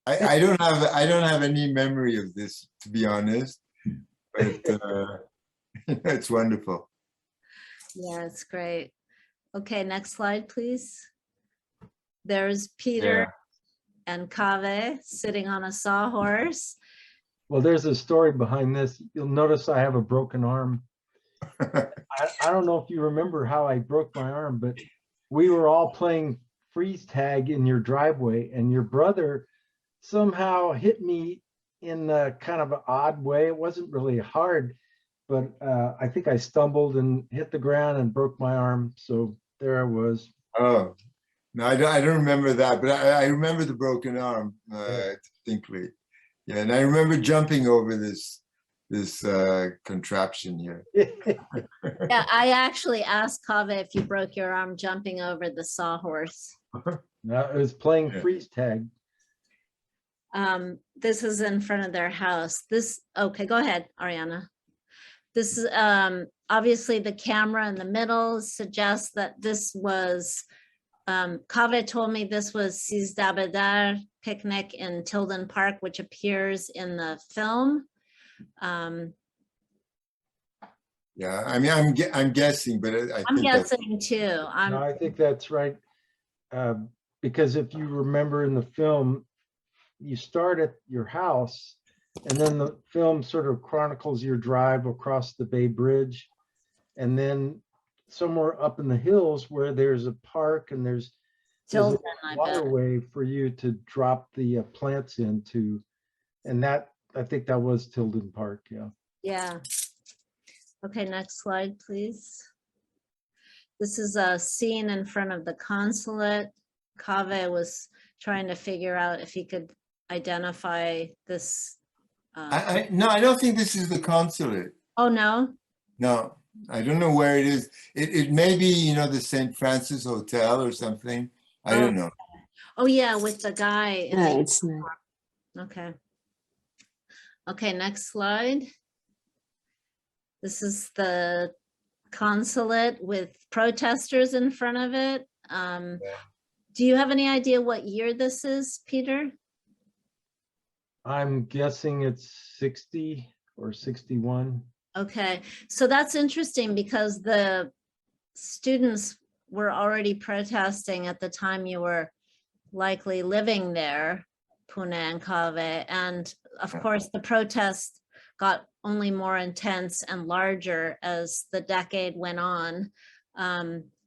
Speaker 3: I don't have any memory of this, to be honest, but it's wonderful.
Speaker 1: Yeah, it's great. Okay, next slide, please. There's Peter and Kaveh sitting on a sawhorse.
Speaker 2: Well, there's a story behind this. You'll notice I have a broken arm. I don't know if you remember how I broke my arm, but we were all playing freeze tag in your driveway, and your brother somehow hit me in a kind of an odd way. It wasn't really hard, but I think I stumbled and hit the ground and broke my arm. So there I was.
Speaker 3: Oh, no, I don't remember that, but I remember the broken arm distinctly. Yeah, and I remember jumping over this contraption here.
Speaker 1: Yeah, I actually asked Kaveh if you broke your arm jumping over the sawhorse.
Speaker 2: No, it was playing
Speaker 3: Yeah.
Speaker 2: freeze tag.
Speaker 1: This is in front of their house. Okay, go ahead, Ariana. This is obviously the camera in the middle suggests that this was, Kaveh told me this was Sizdabedar picnic in Tilden Park, which appears in the film.
Speaker 3: Yeah, I mean, I'm guessing, but I
Speaker 1: I'm
Speaker 3: think that's
Speaker 1: guessing too.
Speaker 2: No, I think that's right. Because if you remember in the film, you start at your house, and then the film sort of chronicles your drive across the Bay Bridge, and then somewhere up in the hills where there's a park and there's a
Speaker 1: Tilden, I bet.
Speaker 2: waterway for you to drop the plants into, and that, I think that was Tilden Park. Yeah.
Speaker 1: Yeah. Okay, next slide, please. This is a scene in front of the consulate. Kaveh was trying to figure out if he could identify this.
Speaker 3: no, I don't think this is the consulate.
Speaker 1: Oh, no?
Speaker 3: No, I don't know where it is. It may be, you know, the St. Francis Hotel or something. I don't know.
Speaker 1: Oh, yeah, with the guy. in
Speaker 4: No,
Speaker 1: the-
Speaker 4: it's not.
Speaker 1: Okay. Okay, next slide. This is the consulate with protesters in front of it. Do you have any idea what year this is, Peter?
Speaker 2: I'm guessing it's 60 or 61.
Speaker 1: Okay, so that's interesting because the students were already protesting at the time you were likely living there, Pune and Kaveh, and of course the protests got only more intense and larger as the decade went on.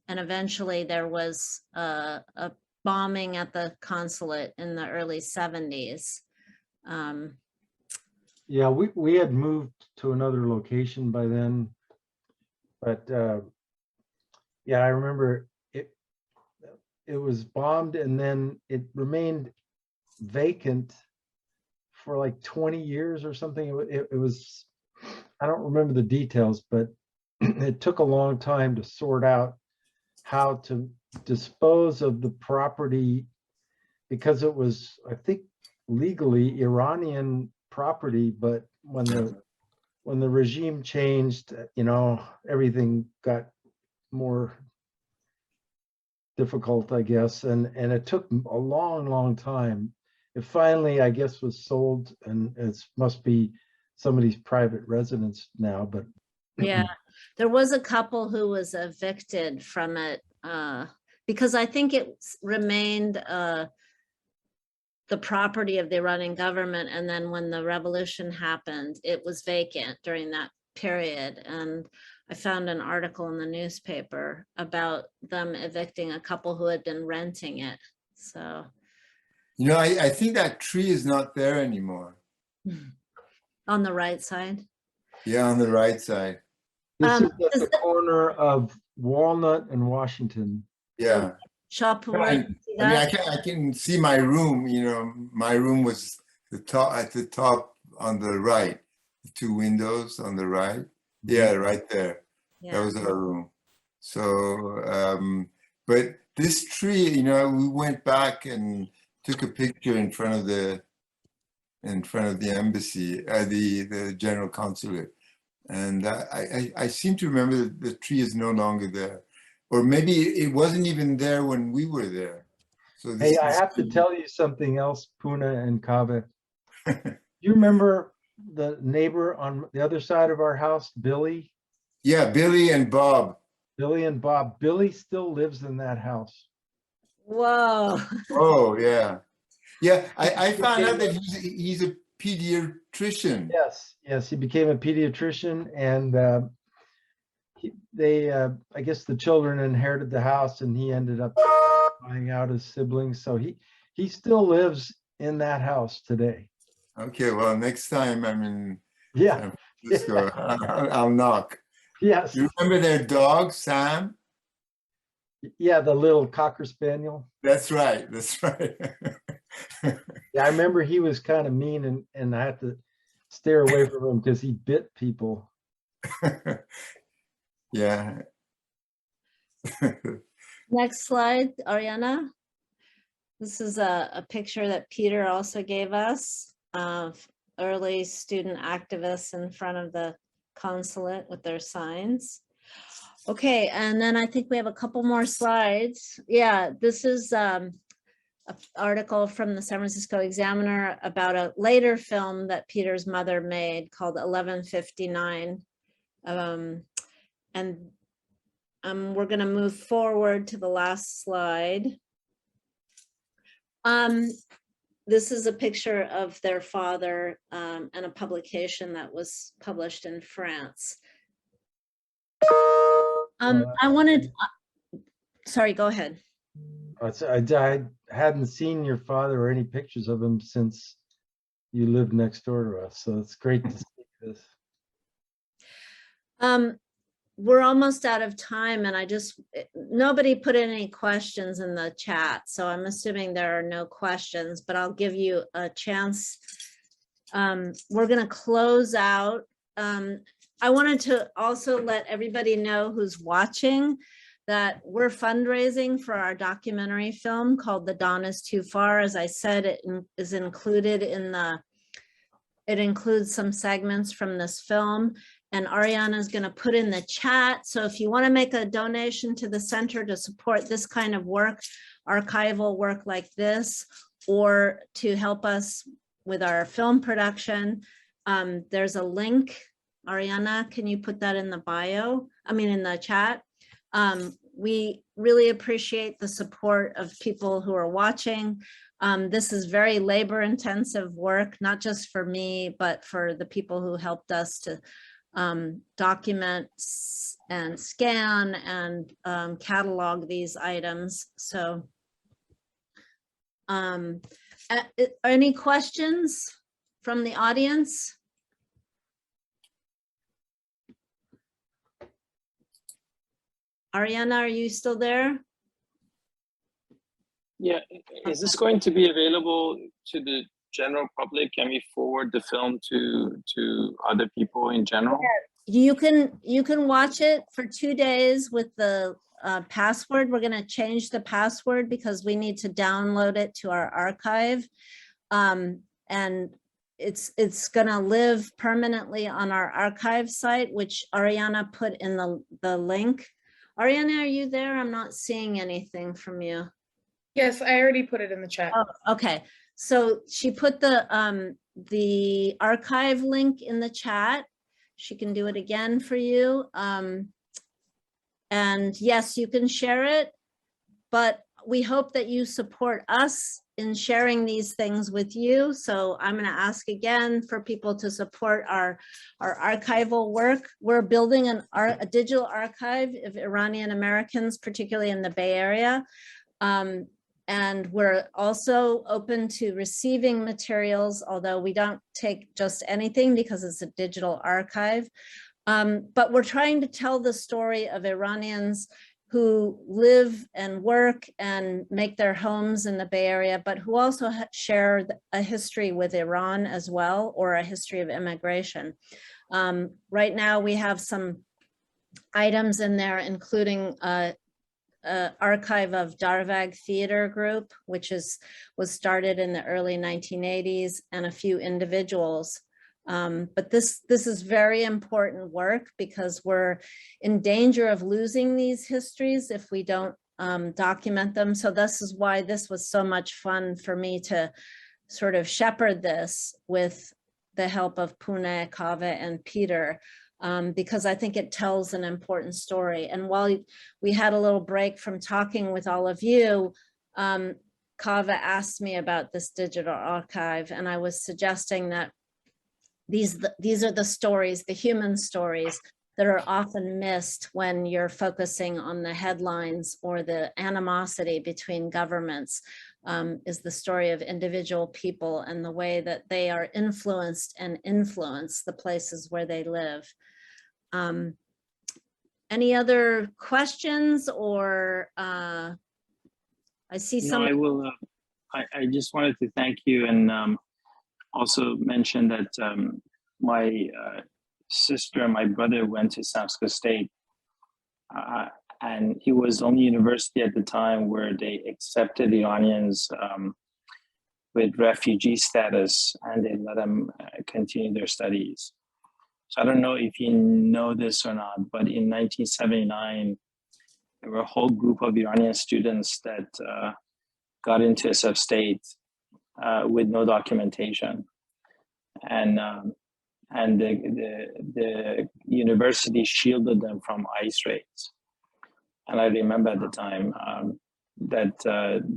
Speaker 1: and eventually there was a bombing at the consulate in the early 70s.
Speaker 2: Yeah, we had moved to another location by then, but yeah, I remember it was bombed and then it remained vacant for like 20 years or something. It was, I don't remember the details, but it took a long time to sort out how to dispose of the property because it was, I think, legally Iranian property, but when the regime changed, you know, everything got more difficult, I guess, and it took a long time. It finally, I guess, was sold, and it must be somebody's private residence now. But
Speaker 1: Yeah, there was a couple who was evicted from it because I think it remained the property of the Iranian government. And then when the revolution happened, it was vacant during that period. And I found an article in the newspaper about them evicting a couple who had been renting it. So,
Speaker 3: You know, I think that tree is not there anymore.
Speaker 1: on the right side.
Speaker 3: Yeah, on the right side.
Speaker 2: this is
Speaker 1: Is
Speaker 2: at the corner of Walnut and Washington.
Speaker 3: Yeah.
Speaker 1: Shopwood,
Speaker 3: I can see my room. You know, my room was at the top on the right, the two windows on the right. Yeah, right there. That was our room. So, but this tree, you know, we went back and took a picture in front of the embassy, the general consulate, and I seem to remember that the tree is no longer there, or maybe it wasn't even there when we were there. So
Speaker 2: Hey, I have to tell you something else, Puna and Kaveh. You remember the neighbor on the other side of our house, Billy?
Speaker 3: Yeah, Billy and Bob.
Speaker 2: Billy and Bob. Billy still lives in that house.
Speaker 1: Whoa.
Speaker 3: Oh, yeah. Yeah, I found out that he's a pediatrician.
Speaker 2: Yes, he became a pediatrician, and I guess the children inherited the house, and he ended up buying out his siblings. So he still lives in that house today.
Speaker 3: Okay, well, next time I'm in
Speaker 2: Yeah.
Speaker 3: San Francisco, I'll knock.
Speaker 2: Yes.
Speaker 3: You remember their dog, Sam?
Speaker 2: Yeah, the little Cocker Spaniel.
Speaker 3: That's right. That's right.
Speaker 2: Yeah, I remember he was kind of mean, and I had to stay away from him because he bit people.
Speaker 3: Yeah.
Speaker 1: Next slide, Ariana. This is a picture that Peter also gave us of early student activists in front of the consulate with their signs. Okay, and then I think we have a couple more slides. Yeah, this is an article from the San Francisco Examiner about a later film that Peter's mother made called 1159. And we're going to move forward to the last slide. This is a picture of their father and a publication that was published in France. I wanted, sorry, go ahead.
Speaker 2: I hadn't seen your father or any pictures of him since you lived next door to us. So it's great to see this.
Speaker 1: We're almost out of time, and nobody put any questions in the chat, so I'm assuming there are no questions, but I'll give you a chance. We're going to close out. I wanted to also let everybody know who's watching that we're fundraising for our documentary film called The Dawn Is Too Far. As I said, it is included in it includes some segments from this film. And Ariana is going to put in the chat. So if you want to make a donation to the center to support this kind of work, archival work like this, or to help us with our film production, there's a link. Ariana, can you put that in the bio? I mean, in the chat. We really appreciate the support of people who are watching. This is very labor-intensive work, not just for me, but for the people who helped us to document and scan and catalog these items. So any questions from the audience? Ariana, are you still there?
Speaker 5: Yeah, is this going to be available to the general public? Can we forward the film to other people in general?
Speaker 1: You can watch it for 2 days with the password. We're going to change the password because we need to download it to our archive. And it's going to live permanently on our archive site, which Ariana put in the link. Ariana, are you there? I'm not seeing anything from you.
Speaker 6: Yes, I already put it in the chat.
Speaker 1: Oh, okay. So she put the archive link in the chat. She can do it again for you. And yes, you can share it, but we hope that you support us in sharing these things with you. So I'm going to ask again for people to support our archival work. We're building a digital archive of Iranian Americans, particularly in the Bay Area. And we're also open to receiving materials, although we don't take just anything because it's a digital archive. But we're trying to tell the story of Iranians who live and work and make their homes in the Bay Area, but who also share a history with Iran as well, or a history of immigration. Right now we have some items in there, including archive of Darvag Theater Group, which was started in the early 1980s, and a few individuals. But this is very important work because we're in danger of losing these histories if we don't document them. So this is why this was so much fun for me to sort of shepherd this with the help of Pune, Kaveh, and Peter. Because I think it tells an important story. And while we had a little break from talking with all of you, Kaveh asked me about this digital archive, and I was suggesting that these are the stories, the human stories, that are often missed when you're focusing on the headlines or the animosity between governments, is the story of individual people and the way that they are influenced and influence the places where they live. Any other questions, or I see some.
Speaker 5: No, I will. I just wanted to thank you, and also mention that my sister and my brother went to San Francisco State, and it was the only university at the time where they accepted Iranians with refugee status, and they let them continue their studies. So I don't know if you know this or not, but in 1979, there were a whole group of Iranian students that got into SF State with no documentation, and the university shielded them from ICE raids. And I remember at the time that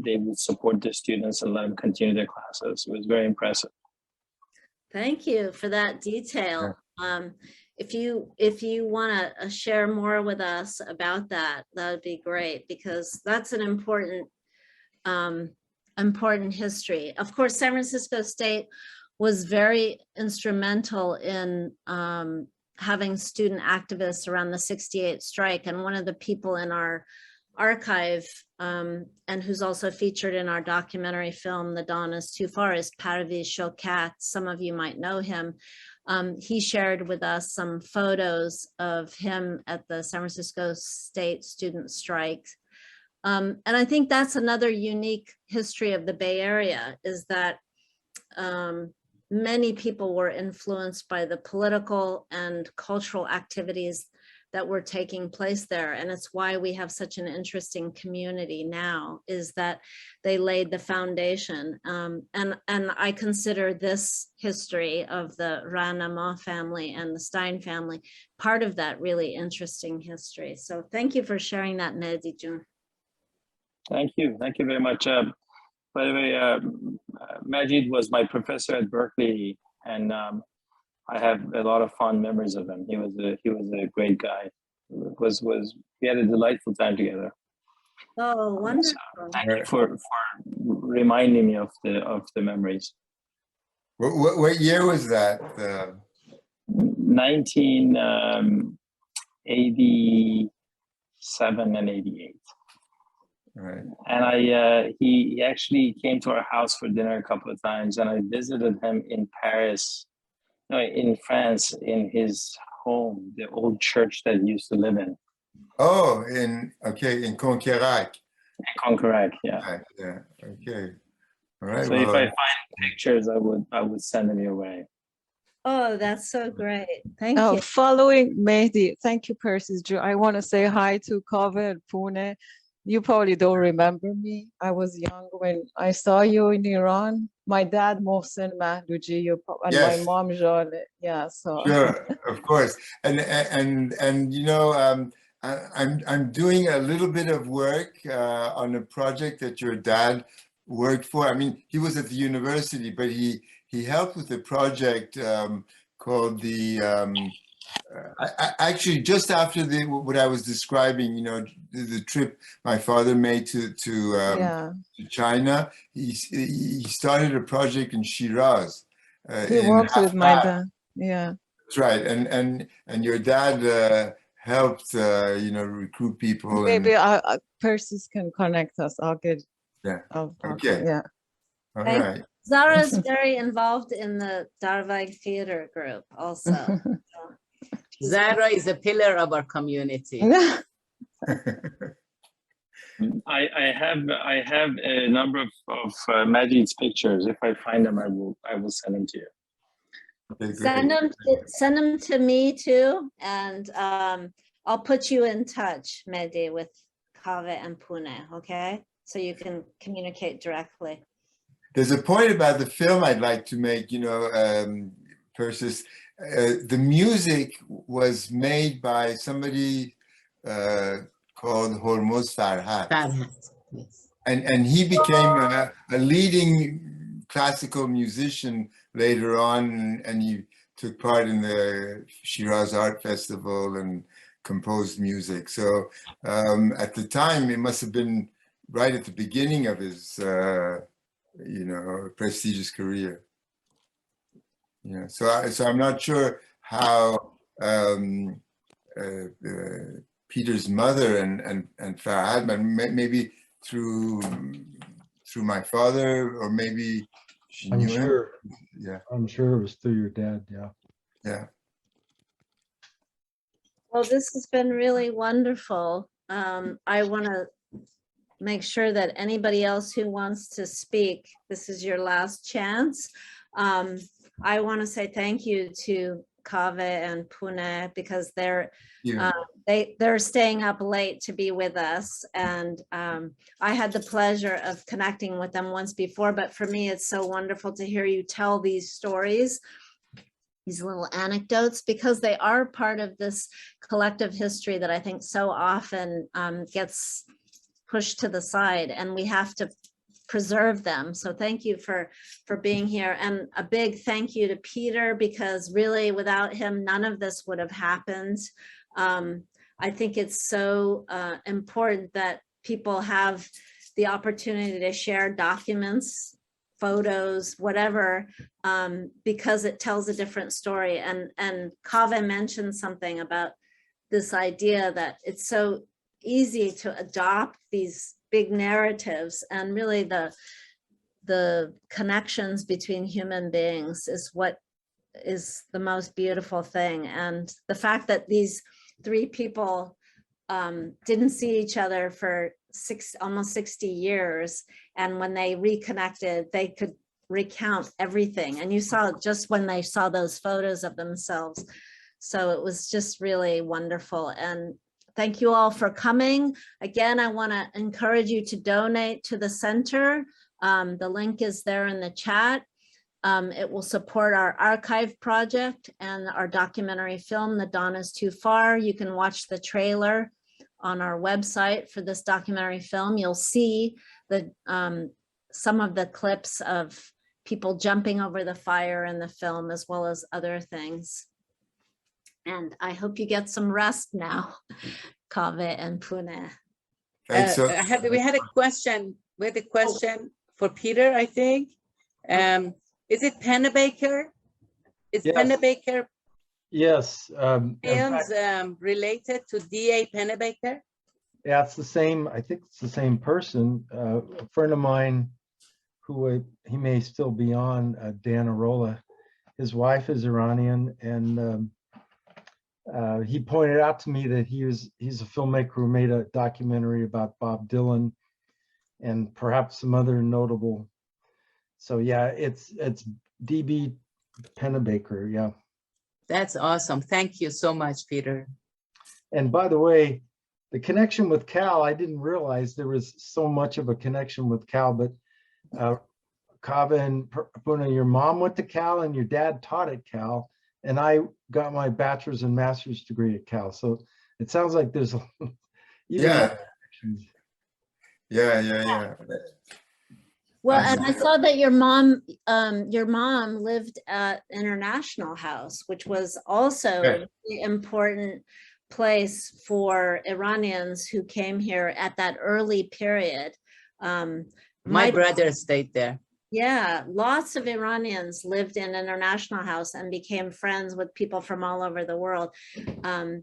Speaker 5: they would support the students and let them continue their classes. It was very impressive.
Speaker 1: Thank you for that detail. If you want to share more with us about that, that would be great, because that's an important important history. Of course, San Francisco State was very instrumental in having student activists around the '68 strike, and one of the people in our archive and who's also featured in our documentary film The Dawn is Too Far is Parviz Shokat. Some of you might know him. He shared with us some photos of him at the San Francisco State student strike. And I think that's another unique history of the Bay Area, is that many people were influenced by the political and cultural activities that were taking place there. And it's why we have such an interesting community now, is that they laid the foundation. And I consider this history of the Rana family and the Stein family part of that really interesting history. So thank you for sharing that, Mehdi Jun.
Speaker 5: Thank you very much. By the way, Majid was my professor at Berkeley, and I have a lot of fond memories of him. He was a great guy. We had a delightful time together.
Speaker 1: Oh,
Speaker 5: So
Speaker 1: wonderful.
Speaker 5: thank you for reminding me of the memories.
Speaker 3: What year was that?
Speaker 5: 1987 and 88.
Speaker 3: Right.
Speaker 5: And he actually came to our house for dinner a couple of times, and I visited him in Paris, no, in France, in his home, the old church that he used to live in.
Speaker 3: Oh, in Conquerac.
Speaker 5: Conquerac, yeah.
Speaker 3: Right, yeah. Okay. All right.
Speaker 5: So if I find pictures, I would send them your way.
Speaker 1: Oh, that's so great. Thank
Speaker 7: Oh,
Speaker 1: you.
Speaker 7: following Mehdi, thank you, Persis. I want to say hi to Kaveh and Pune. You probably don't remember me. I was young when I saw you in Iran. My dad, Mohsen Mahduji, and my
Speaker 3: Yes.
Speaker 7: mom, Jale. Yeah, so.
Speaker 3: Sure, of course. And you know, I'm doing a little bit of work on a project that your dad worked for. I mean, he was at the university, but he helped with a project called the actually just after what I was describing, you know, the trip my father made to China. He started a project in Shiraz.
Speaker 7: He
Speaker 3: in
Speaker 7: works with my
Speaker 3: Haftar.
Speaker 7: dad. Yeah.
Speaker 3: That's right, and your dad helped, you know, recruit people.
Speaker 7: Maybe Persis can connect us. I'll get.
Speaker 3: Yeah.
Speaker 7: I'll
Speaker 3: Okay.
Speaker 7: yeah.
Speaker 3: All
Speaker 1: Thank
Speaker 3: right.
Speaker 1: Zara's very involved in the Darvag theater group also.
Speaker 8: Zara is a pillar of our community.
Speaker 5: I have a number of Majid's pictures. If I find them, I will send them to you.
Speaker 3: Okay,
Speaker 1: Send them to me too, and I'll put you in touch, Mehdi, with Kaveh and Pune, okay? So you can communicate directly.
Speaker 3: There's a point about the film I'd like to make, you know, Persis. The music was made by somebody called Hormuz Farhat.
Speaker 8: Yes.
Speaker 3: And he became a leading classical musician later on, and he took part in the Shiraz Art Festival and composed music. So at the time, it must have been right at the beginning of his, you know, prestigious career. Yeah. So I'm not sure how Peter's mother and Farhad, but maybe through my father, or maybe she
Speaker 2: I'm
Speaker 3: knew
Speaker 2: sure.
Speaker 3: him. Yeah.
Speaker 2: I'm sure it was through your dad. Yeah.
Speaker 3: Yeah.
Speaker 1: Well, this has been really wonderful. I want to make sure that anybody else who wants to speak, this is your last chance. I want to say thank you to Kaveh and Pune, because they're staying up late to be with us, and I had the pleasure of connecting with them once before, but for me it's so wonderful to hear you tell these stories, these little anecdotes, because they are part of this collective history that I think so often gets pushed to the side, and we have to preserve them. So thank you for being here, and a big thank you to Peter, because really without him none of this would have happened. I think it's so important that people have the opportunity to share documents, photos, whatever, because it tells a different story. And Kaveh mentioned something about this idea that it's so easy to adopt these big narratives, and really the connections between human beings is what is the most beautiful thing. And the fact that these three people didn't see each other for almost 60 years, and when they reconnected, they could recount everything. And you saw just when they saw those photos of themselves. So it was just really wonderful. And thank you all for coming. Again, I want to encourage you to donate to the center. The link is there in the chat. It will support our archive project and our documentary film, The Dawn is Too Far. You can watch the trailer on our website for this documentary film. You'll see some of the clips of people jumping over the fire in the film, as well as other things. And I hope you get some rest now, Kaveh and Pune.
Speaker 3: Thanks. So,
Speaker 8: We had a question. We had a question for Peter, I think. Is it Pennebaker? Is
Speaker 2: Yes.
Speaker 8: Pennebaker
Speaker 2: Yes. In
Speaker 8: films
Speaker 2: fact,
Speaker 8: related to D.A. Pennebaker?
Speaker 2: yeah, it's the same. I think it's the same person. A friend of mine who he may still be on, Dan Arola. His wife is Iranian, and he pointed out to me that he's a filmmaker who made a documentary about Bob Dylan and perhaps some other notable. So yeah, it's D.B. Pennebaker. Yeah.
Speaker 8: That's awesome. Thank you so much, Peter.
Speaker 2: And by the way, the connection with Cal, I didn't realize there was so much of a connection with Cal, but Kaveh and Pune, your mom went to Cal and your dad taught at Cal, and I got my bachelor's and master's degree at Cal. So it sounds like there's
Speaker 3: yeah. Yeah.
Speaker 1: Well, and I saw that your mom lived at International House, which was also a really important place for Iranians who came here at that early period.
Speaker 8: My brother stayed there.
Speaker 1: Yeah, lots of Iranians lived in International House and became friends with people from all over the world,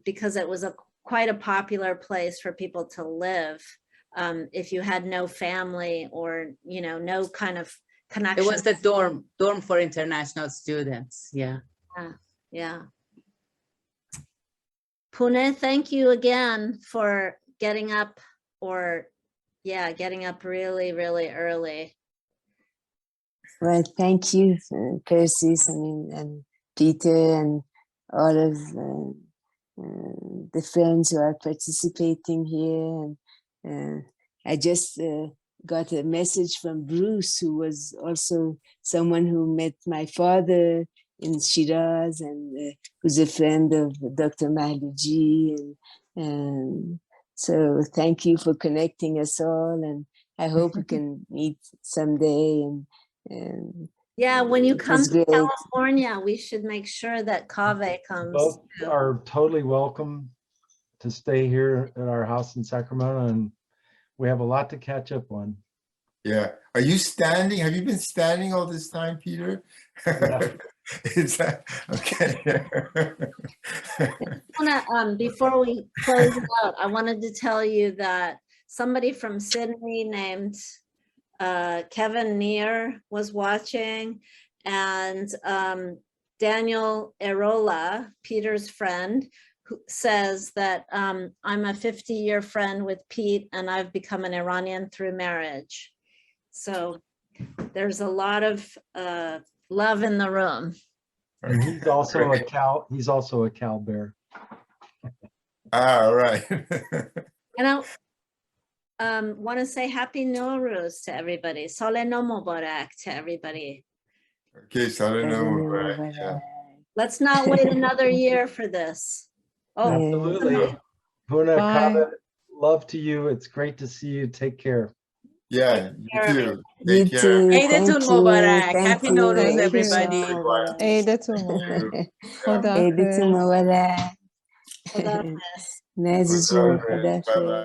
Speaker 1: because it was quite a popular place for people to live. If you had no family or, no kind of connection.
Speaker 8: It was the dorm for international students. Yeah.
Speaker 1: Yeah. Pune, thank you again for getting up really, really early.
Speaker 4: Well, thank you, Persis, and Peter, and all of the friends who are participating here. And I just got a message from Bruce, who was also someone who met my father in Shiraz, and who's a friend of Dr. Mahlouji. And so thank you for connecting us all, and I hope we can meet someday. And
Speaker 1: yeah, when you come to
Speaker 4: great.
Speaker 1: California, we should make sure that Kaveh comes.
Speaker 2: both
Speaker 1: too.
Speaker 2: are totally welcome to stay here at our house in Sacramento, and we have a lot to catch up on.
Speaker 3: Yeah. Are you standing? Have you been standing all this time, Peter?
Speaker 2: Yeah.
Speaker 3: Is that okay?
Speaker 1: Before we close out, I wanted to tell you that somebody from Sydney named Kevin Neer was watching, and Daniel Arola, Peter's friend, who says that I'm a 50-year friend with Pete, and I've become an Iranian through marriage. So there's a lot of love in the room.
Speaker 2: And he's also a Cal Bear.
Speaker 3: All right.
Speaker 1: And I want to say Happy Norouz to everybody. Sale No Mubarak to everybody.
Speaker 3: Okay, so I don't know. Right. Yeah.
Speaker 1: Let's not wait another year for this. Oh,
Speaker 2: Absolutely. Pune,
Speaker 7: Bye.
Speaker 2: Kaveh, love to you. It's great to see you. Take care.
Speaker 3: Yeah, you too.
Speaker 4: You
Speaker 3: Take care.
Speaker 4: too.
Speaker 8: Eidatun
Speaker 4: Thank
Speaker 8: Mubarak.
Speaker 4: you.
Speaker 8: Happy
Speaker 4: Thank
Speaker 8: Norouz,
Speaker 4: you.
Speaker 8: everybody.
Speaker 7: Eidatun Mubarak.
Speaker 4: Eidatun
Speaker 7: Khuda hafiz.
Speaker 4: Mubarak.
Speaker 1: Khuda hafiz.
Speaker 4: Nazi jون
Speaker 3: Bye-bye.
Speaker 4: خداحافظ.